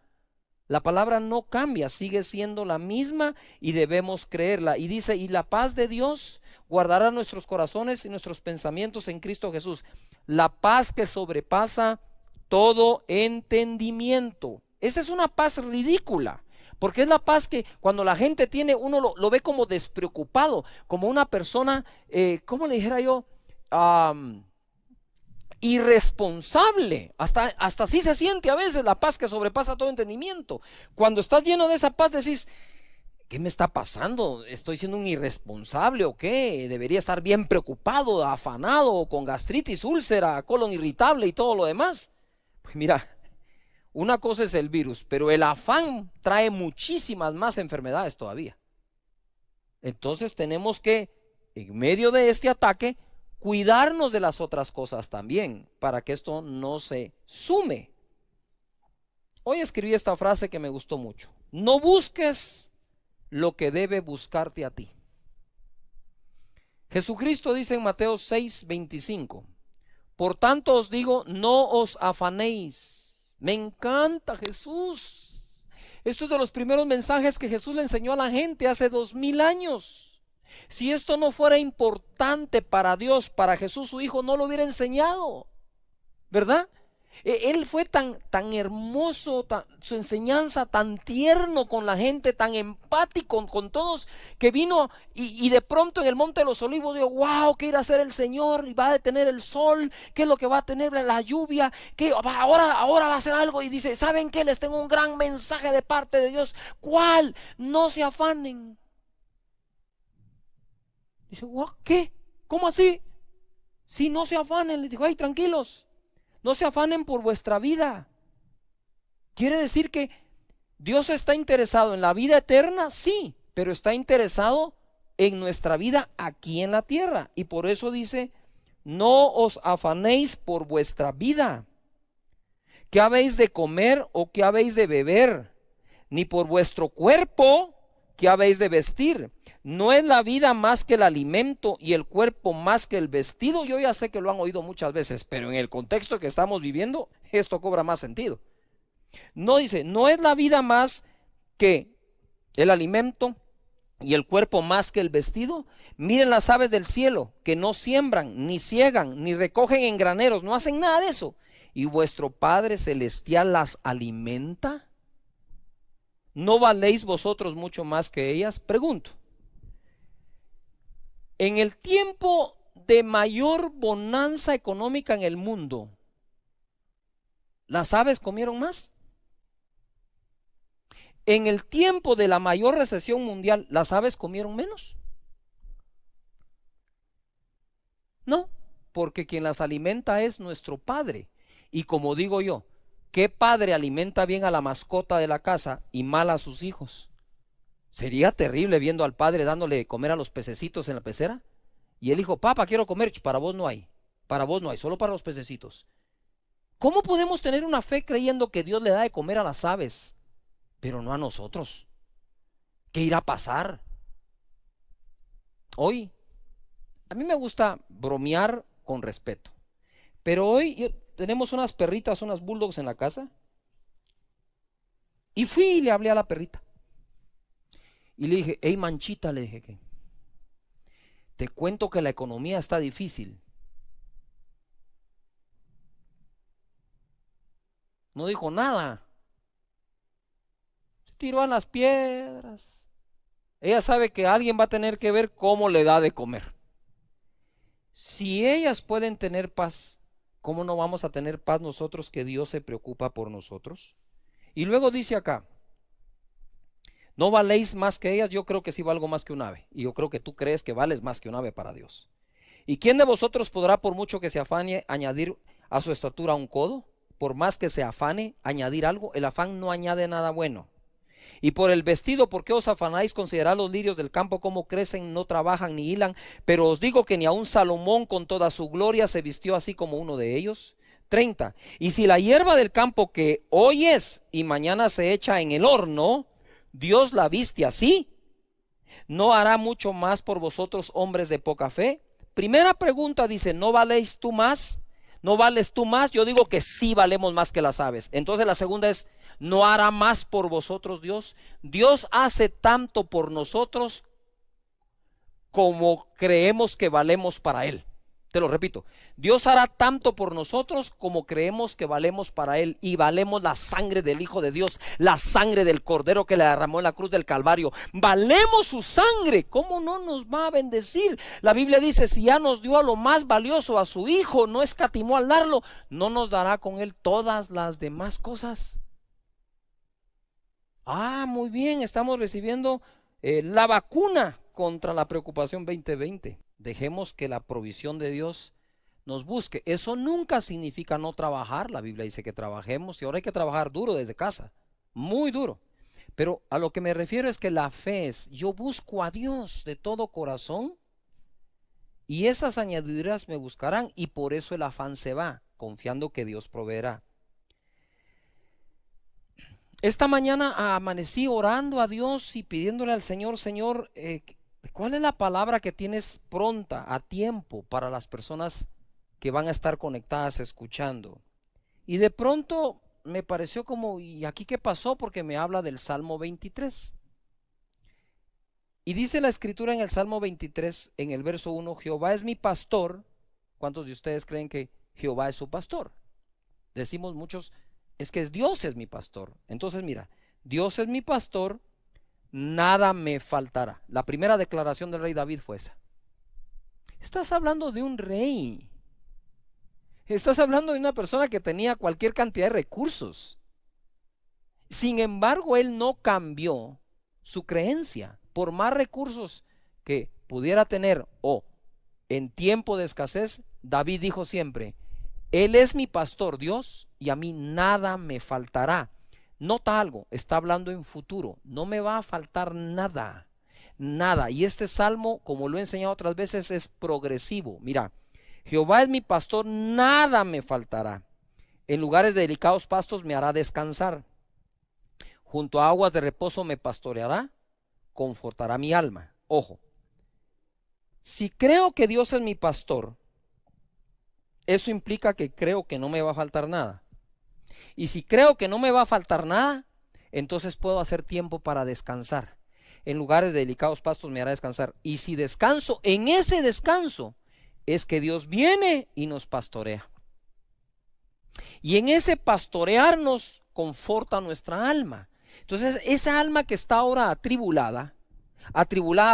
La palabra no cambia, sigue siendo la misma y debemos creerla. Y dice, y la paz de Dios guardará nuestros corazones y nuestros pensamientos en Cristo Jesús. La paz que sobrepasa todo entendimiento. Esa es una paz ridícula, porque es la paz que cuando la gente tiene, uno lo ve como despreocupado, como una persona, ¿cómo le dijera yo? Irresponsable, hasta así se siente a veces la paz que sobrepasa todo entendimiento. Cuando estás lleno de esa paz decís, ¿qué me está pasando? ¿Estoy siendo un irresponsable o qué? Debería estar bien preocupado, afanado, con gastritis, úlcera, colon irritable y todo lo demás. Pues mira, una cosa es el virus, pero el afán trae muchísimas más enfermedades todavía. Entonces tenemos que, en medio de este ataque, cuidarnos de las otras cosas también, para que esto no se sume. Hoy escribí esta frase que me gustó mucho. No busques lo que debe buscarte a ti. Jesucristo dice en Mateo 6:25, por tanto os digo, no os afanéis. Me encanta Jesús. Esto es de los primeros mensajes que Jesús le enseñó a la gente hace 2000 años. Si esto no fuera importante para Dios, para Jesús su Hijo, no lo hubiera enseñado, ¿verdad? Él fue tan hermoso, su enseñanza tan tierno con la gente, tan empático con todos, que vino y de pronto en el Monte de los Olivos dijo, wow, ¿qué irá a hacer el Señor? Y va a detener el sol, ¿qué es lo que va a tener la lluvia? ¿Qué? Ahora va a hacer algo y dice, ¿saben qué? Les tengo un gran mensaje de parte de Dios. ¿Cuál? No se afanen. Dice, ¿qué? ¿Cómo así? Si no se afanen, le dijo, ay, tranquilos. No se afanen por vuestra vida. Quiere decir que Dios está interesado en la vida eterna, sí, pero está interesado en nuestra vida aquí en la tierra. Y por eso dice, no os afanéis por vuestra vida. ¿Qué habéis de comer o qué habéis de beber? Ni por vuestro cuerpo, ¿qué habéis de vestir? ¿No es la vida más que el alimento y el cuerpo más que el vestido? Yo ya sé que lo han oído muchas veces, pero en el contexto que estamos viviendo, esto cobra más sentido. No dice, ¿no es la vida más que el alimento y el cuerpo más que el vestido? Miren las aves del cielo, que no siembran, ni ciegan, ni recogen en graneros, no hacen nada de eso. ¿Y vuestro Padre Celestial las alimenta? ¿No valéis vosotros mucho más que ellas? Pregunto. En el tiempo de mayor bonanza económica en el mundo, ¿las aves comieron más? En el tiempo de la mayor recesión mundial, ¿las aves comieron menos? No, porque quien las alimenta es nuestro Padre. Y como digo yo, ¿qué padre alimenta bien a la mascota de la casa y mal a sus hijos? Sería terrible viendo al padre dándole de comer a los pececitos en la pecera. Y el hijo, papá, quiero comer. Para vos no hay. Para vos no hay, solo para los pececitos. ¿Cómo podemos tener una fe creyendo que Dios le da de comer a las aves, pero no a nosotros? ¿Qué irá a pasar? Hoy, a mí me gusta bromear con respeto. Pero hoy tenemos unas perritas, unas bulldogs en la casa. Y fui y le hablé a la perrita. Y le dije, hey Manchita, le dije que te cuento que la economía está difícil. No dijo nada. Se tiró a las piedras. Ella sabe que alguien va a tener que ver cómo le da de comer. Si ellas pueden tener paz, ¿cómo no vamos a tener paz nosotros que Dios se preocupa por nosotros? Y luego dice acá, ¿no valéis más que ellas? Yo creo que sí valgo más que un ave. Y yo creo que tú crees que vales más que un ave para Dios. ¿Y quién de vosotros podrá, por mucho que se afane, añadir a su estatura un codo? Por más que se afane, añadir algo. El afán no añade nada bueno. Y por el vestido, ¿por qué os afanáis? Considerad los lirios del campo, cómo crecen, no trabajan ni hilan. Pero os digo que ni aun Salomón con toda su gloria se vistió así como uno de ellos. 30. Y si la hierba del campo que hoy es y mañana se echa en el horno, Dios la viste así, ¿no hará mucho más por vosotros, hombres de poca fe? primera pregunta dice, ¿no valéis tú más? ¿No vales tú más? Yo digo que sí valemos más que las aves. Entonces la segunda es, ¿no hará más por vosotros Dios? Dios hace tanto por nosotros como creemos que valemos para Él. Te lo repito, Dios hará tanto por nosotros como creemos que valemos para Él, y valemos la sangre del Hijo de Dios, la sangre del Cordero que le derramó en la cruz del Calvario. Valemos su sangre. ¿Cómo no nos va a bendecir? La Biblia dice, si ya nos dio a lo más valioso, a su Hijo, no escatimó al darlo, no nos dará con Él todas las demás cosas. Muy bien, estamos recibiendo la vacuna contra la preocupación 2020. Dejemos que la provisión de Dios nos busque. Eso nunca significa no trabajar. La Biblia dice que trabajemos, y ahora hay que trabajar duro desde casa, muy duro. Pero a lo que me refiero es que la fe es, yo busco a Dios de todo corazón, y esas añadiduras me buscarán, y por eso el afán se va, confiando que Dios proveerá. Esta mañana amanecí orando a Dios y pidiéndole al Señor, Señor, ¿cuál es la palabra que tienes pronta, a tiempo, para las personas que van a estar conectadas escuchando? Y de pronto me pareció como, ¿y aquí qué pasó? Porque me habla del Salmo 23. Y dice la escritura en el Salmo 23, en el verso 1, Jehová es mi pastor. ¿Cuántos de ustedes creen que Jehová es su pastor? Decimos muchos, es que Dios es mi pastor. Entonces mira, Dios es mi pastor, nada me faltará. La primera declaración del rey David fue esa. Estás hablando de un rey. Estás hablando de una persona que tenía cualquier cantidad de recursos. Sin embargo, él no cambió su creencia. Por más recursos que pudiera tener o en tiempo de escasez, David dijo siempre, Él es mi pastor, Dios, y a mí nada me faltará. Nota algo, está hablando en futuro, no me va a faltar nada, nada. Y este salmo, como lo he enseñado otras veces, es progresivo. Mira, Jehová es mi pastor, nada me faltará. En lugares de delicados pastos me hará descansar. Junto a aguas de reposo me pastoreará, confortará mi alma. Ojo, si creo que Dios es mi pastor, eso implica que creo que no me va a faltar nada. Y si creo que no me va a faltar nada, entonces puedo hacer tiempo para descansar. En lugares de delicados pastos me hará descansar. Y si descanso, en ese descanso es que Dios viene y nos pastorea. Y en ese pastorear nos conforta nuestra alma. Entonces esa alma que está ahora atribulada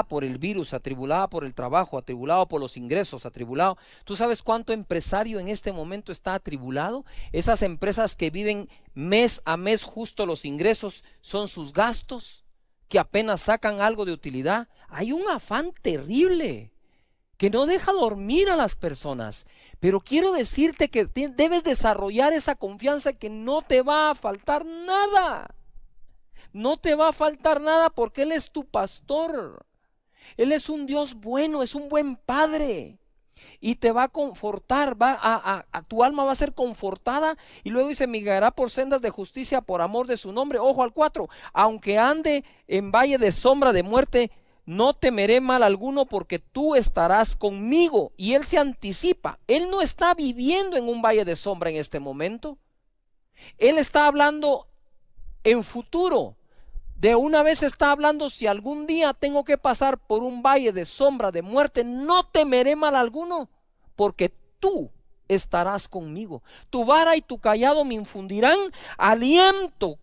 por el virus, atribulada por el trabajo, atribulado por los ingresos, atribulado. ¿Tú sabes cuánto empresario en este momento está atribulado? Esas empresas que viven mes a mes justo los ingresos son sus gastos, que apenas sacan algo de utilidad. Hay un afán terrible que no deja dormir a las personas. Pero quiero decirte que debes desarrollar esa confianza que no te va a faltar nada. No te va a faltar nada porque Él es tu pastor. Él es un Dios bueno, es un buen Padre. Y te va a confortar, tu alma va a ser confortada. Y luego dice, me guiará por sendas de justicia por amor de su nombre. Ojo al 4, aunque ande en valle de sombra de muerte, no temeré mal alguno porque tú estarás conmigo. Y Él se anticipa, Él no está viviendo en un valle de sombra en este momento. Él está hablando en futuro. De una vez está hablando, si algún día tengo que pasar por un valle de sombra de muerte, no temeré mal alguno, porque tú estarás conmigo. Tu vara y tu cayado me infundirán aliento.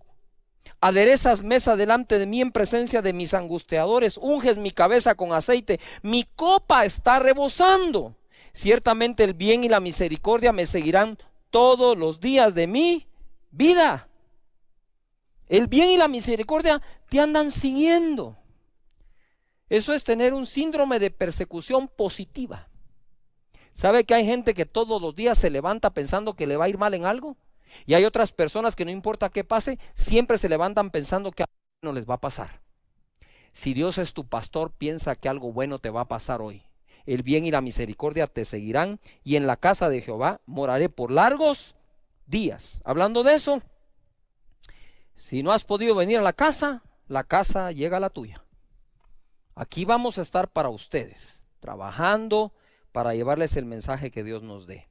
Aderezas mesa delante de mí en presencia de mis angustiadores, unges mi cabeza con aceite, mi copa está rebosando. Ciertamente el bien y la misericordia me seguirán todos los días de mi vida. El bien y la misericordia te andan siguiendo. Eso es tener un síndrome de persecución positiva. ¿Sabe que hay gente que todos los días se levanta pensando que le va a ir mal en algo? Y hay otras personas que no importa qué pase, siempre se levantan pensando que algo bueno les va a pasar. Si Dios es tu pastor, piensa que algo bueno te va a pasar hoy. El bien y la misericordia te seguirán, y en la casa de Jehová moraré por largos días. Hablando de eso, si no has podido venir a la casa llega a la tuya. Aquí vamos a estar para ustedes, trabajando, para llevarles el mensaje que Dios nos dé.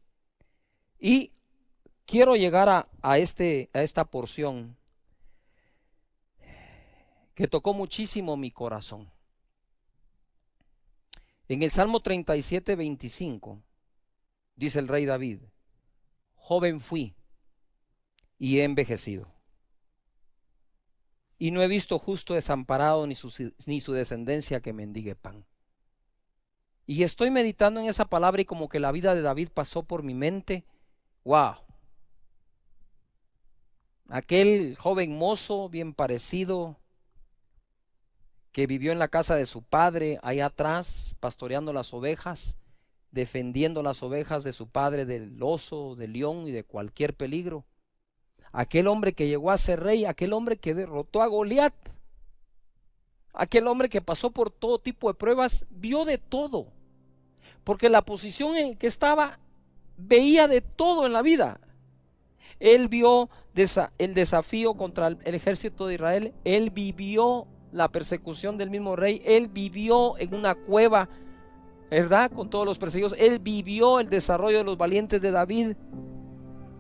Y quiero llegar a esta porción que tocó muchísimo mi corazón. En el Salmo 37, 25, dice el rey David: joven fui y he envejecido, y no he visto justo desamparado ni su descendencia que mendigue pan. Y estoy meditando en esa palabra y como que la vida de David pasó por mi mente. ¡Wow! Aquel joven mozo bien parecido que vivió en la casa de su padre, allá atrás, pastoreando las ovejas, defendiendo las ovejas de su padre del oso, del león y de cualquier peligro. Aquel hombre que llegó a ser rey, aquel hombre que derrotó a Goliat, aquel hombre que pasó por todo tipo de pruebas, vio de todo, porque la posición en que estaba, veía de todo en la vida. Él vio el desafío contra el ejército de Israel, él vivió la persecución del mismo rey, él vivió en una cueva, ¿verdad?, con todos los perseguidos, él vivió el desarrollo de los valientes de David,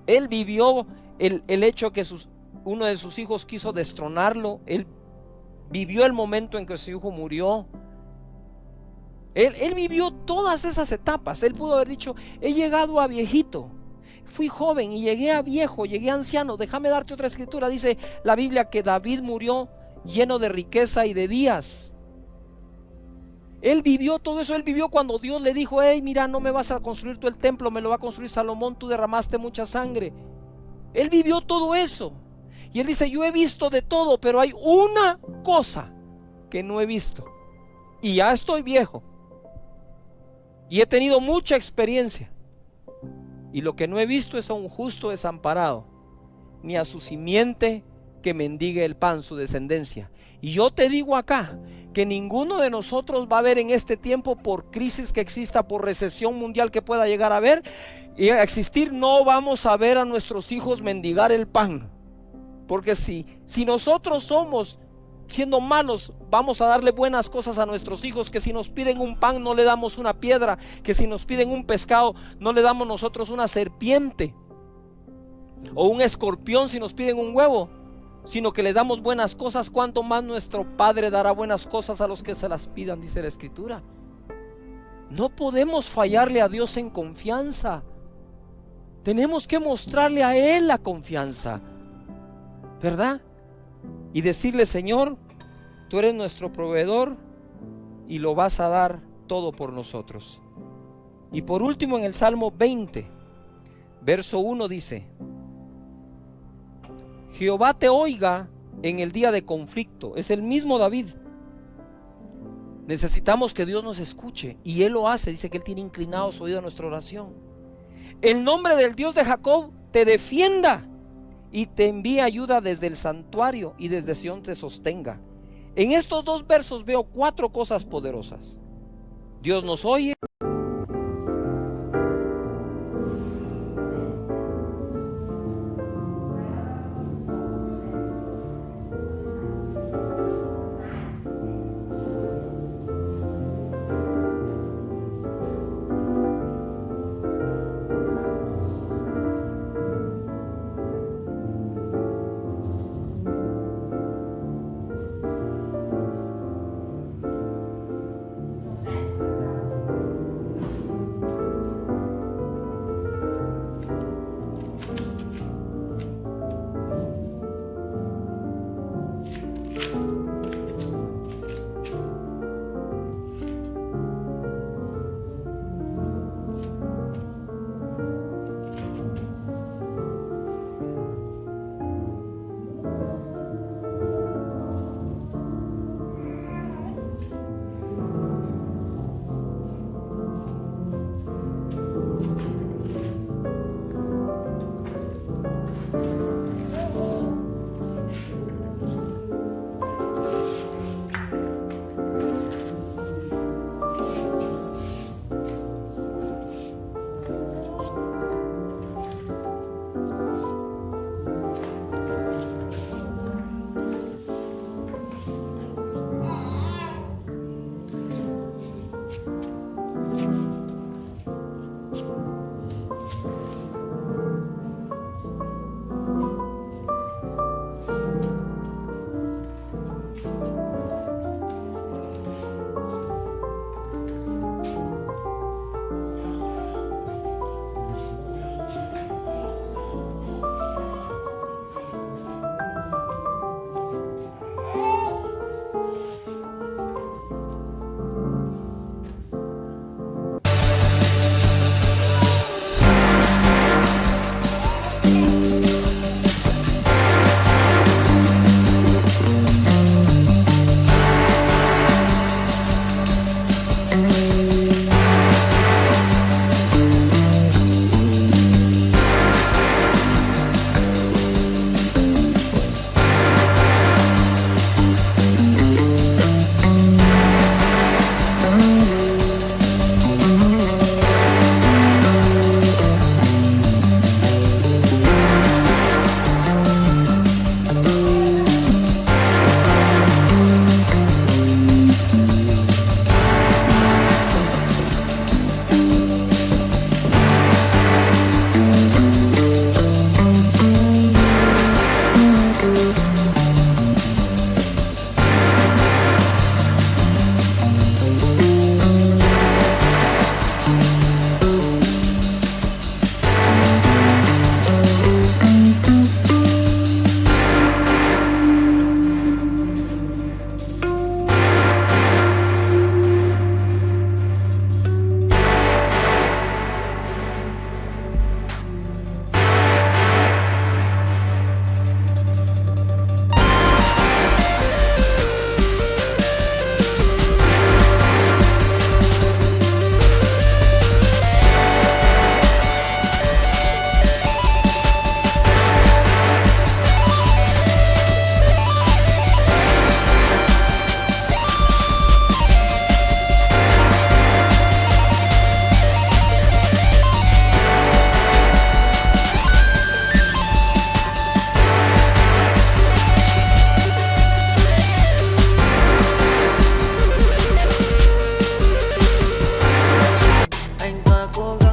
él vivió el hecho que uno de sus hijos quiso destronarlo, él vivió el momento en que su hijo murió. Él vivió todas esas etapas. Él pudo haber dicho: he llegado a viejito, fui joven y llegué a viejo, llegué a anciano. Déjame darte otra escritura. Dice la Biblia que David murió lleno de riqueza y de días. Él vivió todo eso. Él vivió cuando Dios le dijo: hey, mira, no me vas a construir tú el templo, me lo va a construir Salomón, tú derramaste mucha sangre. Él vivió todo eso. Y él dice: yo he visto de todo, pero hay una cosa que no he visto, y ya estoy viejo y he tenido mucha experiencia, y lo que no he visto es a un justo desamparado, ni a su simiente que mendigue el pan, su descendencia. Y yo te digo acá que ninguno de nosotros va a ver en este tiempo, por crisis que exista, por recesión mundial que pueda llegar a haber y a existir, no vamos a ver a nuestros hijos mendigar el pan. Porque si nosotros somos, siendo malos, vamos a darle buenas cosas a nuestros hijos, que si nos piden un pan no le damos una piedra, que si nos piden un pescado no le damos nosotros una serpiente o un escorpión si nos piden un huevo, sino que le damos buenas cosas, cuánto más nuestro Padre dará buenas cosas a los que se las pidan, dice la Escritura. No podemos fallarle a Dios en confianza. Tenemos que mostrarle a Él la confianza, ¿verdad? Y decirle: Señor, tú eres nuestro proveedor y lo vas a dar todo por nosotros. Y por último, en el Salmo 20, verso 1 dice: Jehová te oiga en el día de conflicto. Es el mismo David. Necesitamos que Dios nos escuche, y Él lo hace. Dice que Él tiene inclinado su oído a nuestra oración. El nombre del Dios de Jacob te defienda y te envía ayuda desde el santuario y desde Sión te sostenga. En estos dos versos veo 4 cosas poderosas. Dios nos oye.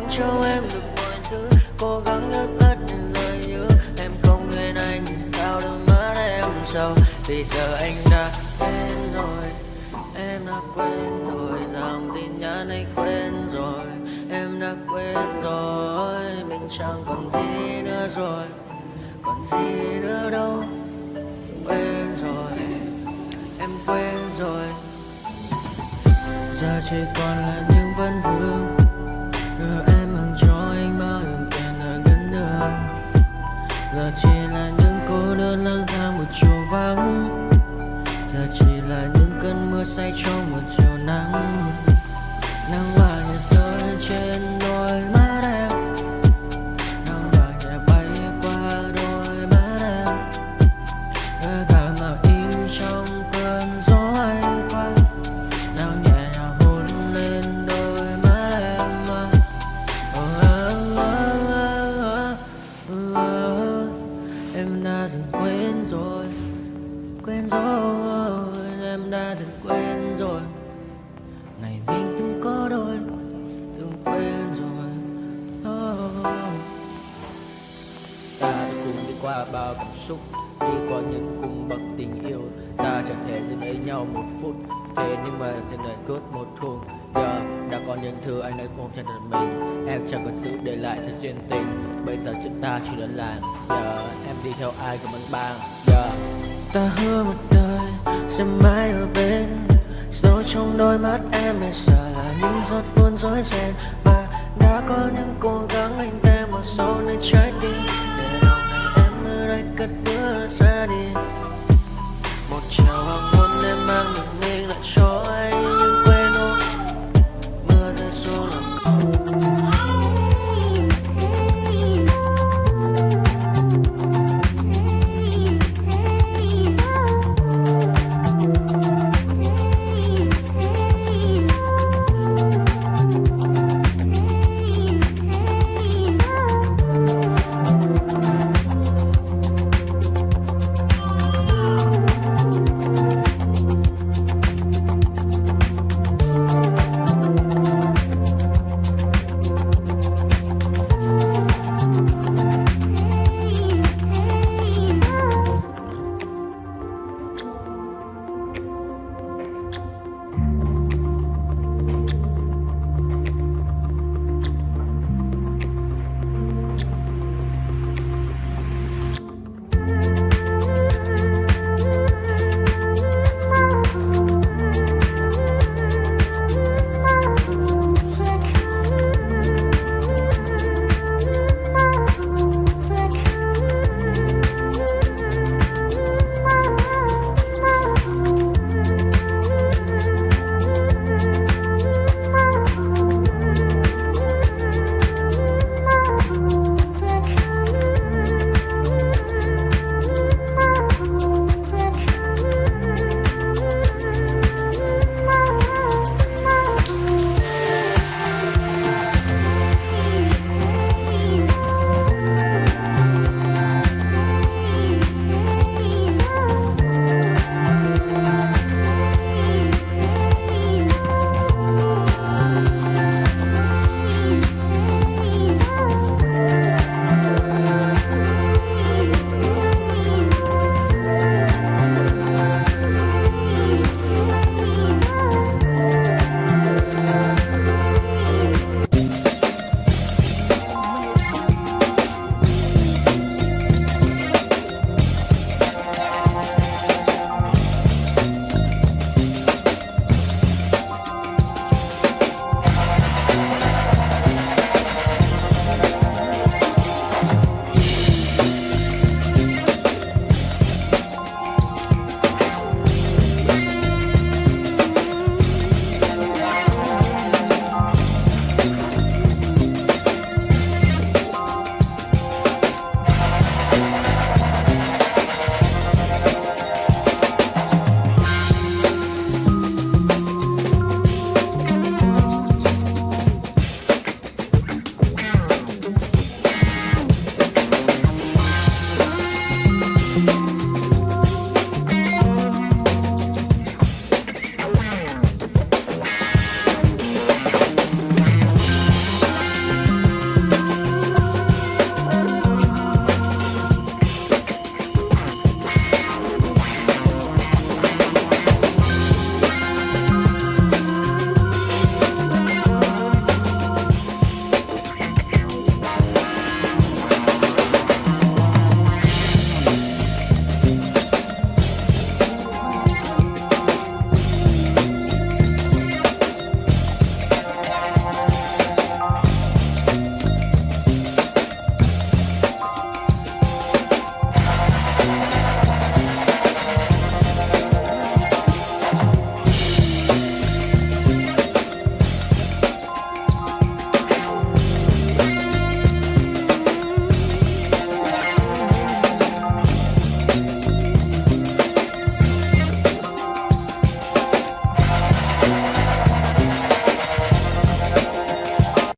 gắng cho em được mọi thứ, cố gắng ướp ắt những lời nhớ. Em không quên anh thì sao đôi mắt em sầu. Bây giờ anh đã quên rồi, em đã quên rồi, dòng tin nhắn anh quên rồi. Em đã quên rồi, mình chẳng còn gì nữa rồi, còn gì nữa đâu. Quên rồi, em quên rồi. Giờ chỉ còn là những vấn vương, đưa em mang cho anh bao lần tiền ở gần đường. Giờ chỉ là những cô đơn lang thang một chiều vắng. Giờ chỉ là những cơn mưa say trong một chiều nắng. Nắng vàng nhẹ rơi trên đôi mắt em, nắng vàng nhẹ bay qua đôi mắt em. Đôi gà mà im trong cơn gió hay qua, nắng nhẹ nhàng hôn lên đôi mắt em. Em đã dần quên rồi, quên rồi, em đã dần quên rồi. Ngày mình từng có đôi, từng quên rồi. Ta đã cùng đi qua bao cảm xúc, đi qua những cung bậc tình yêu. Ta chẳng thể giữ lấy nhau một phút, thế nhưng mà trên đời cướp một thu. Giờ đã có những thứ anh ấy cũng chẳng được mình, em chẳng còn giữ để lại cho duyên tình. Bây giờ chúng ta chỉ đơn làng, giờ em đi theo ai cũng bằng bang. Giờ Ta hứa một đời sẽ mãi ở bên, dấu trong đôi mắt em bây giờ là những giọt buồn rối ren. Và đã có những cố gắng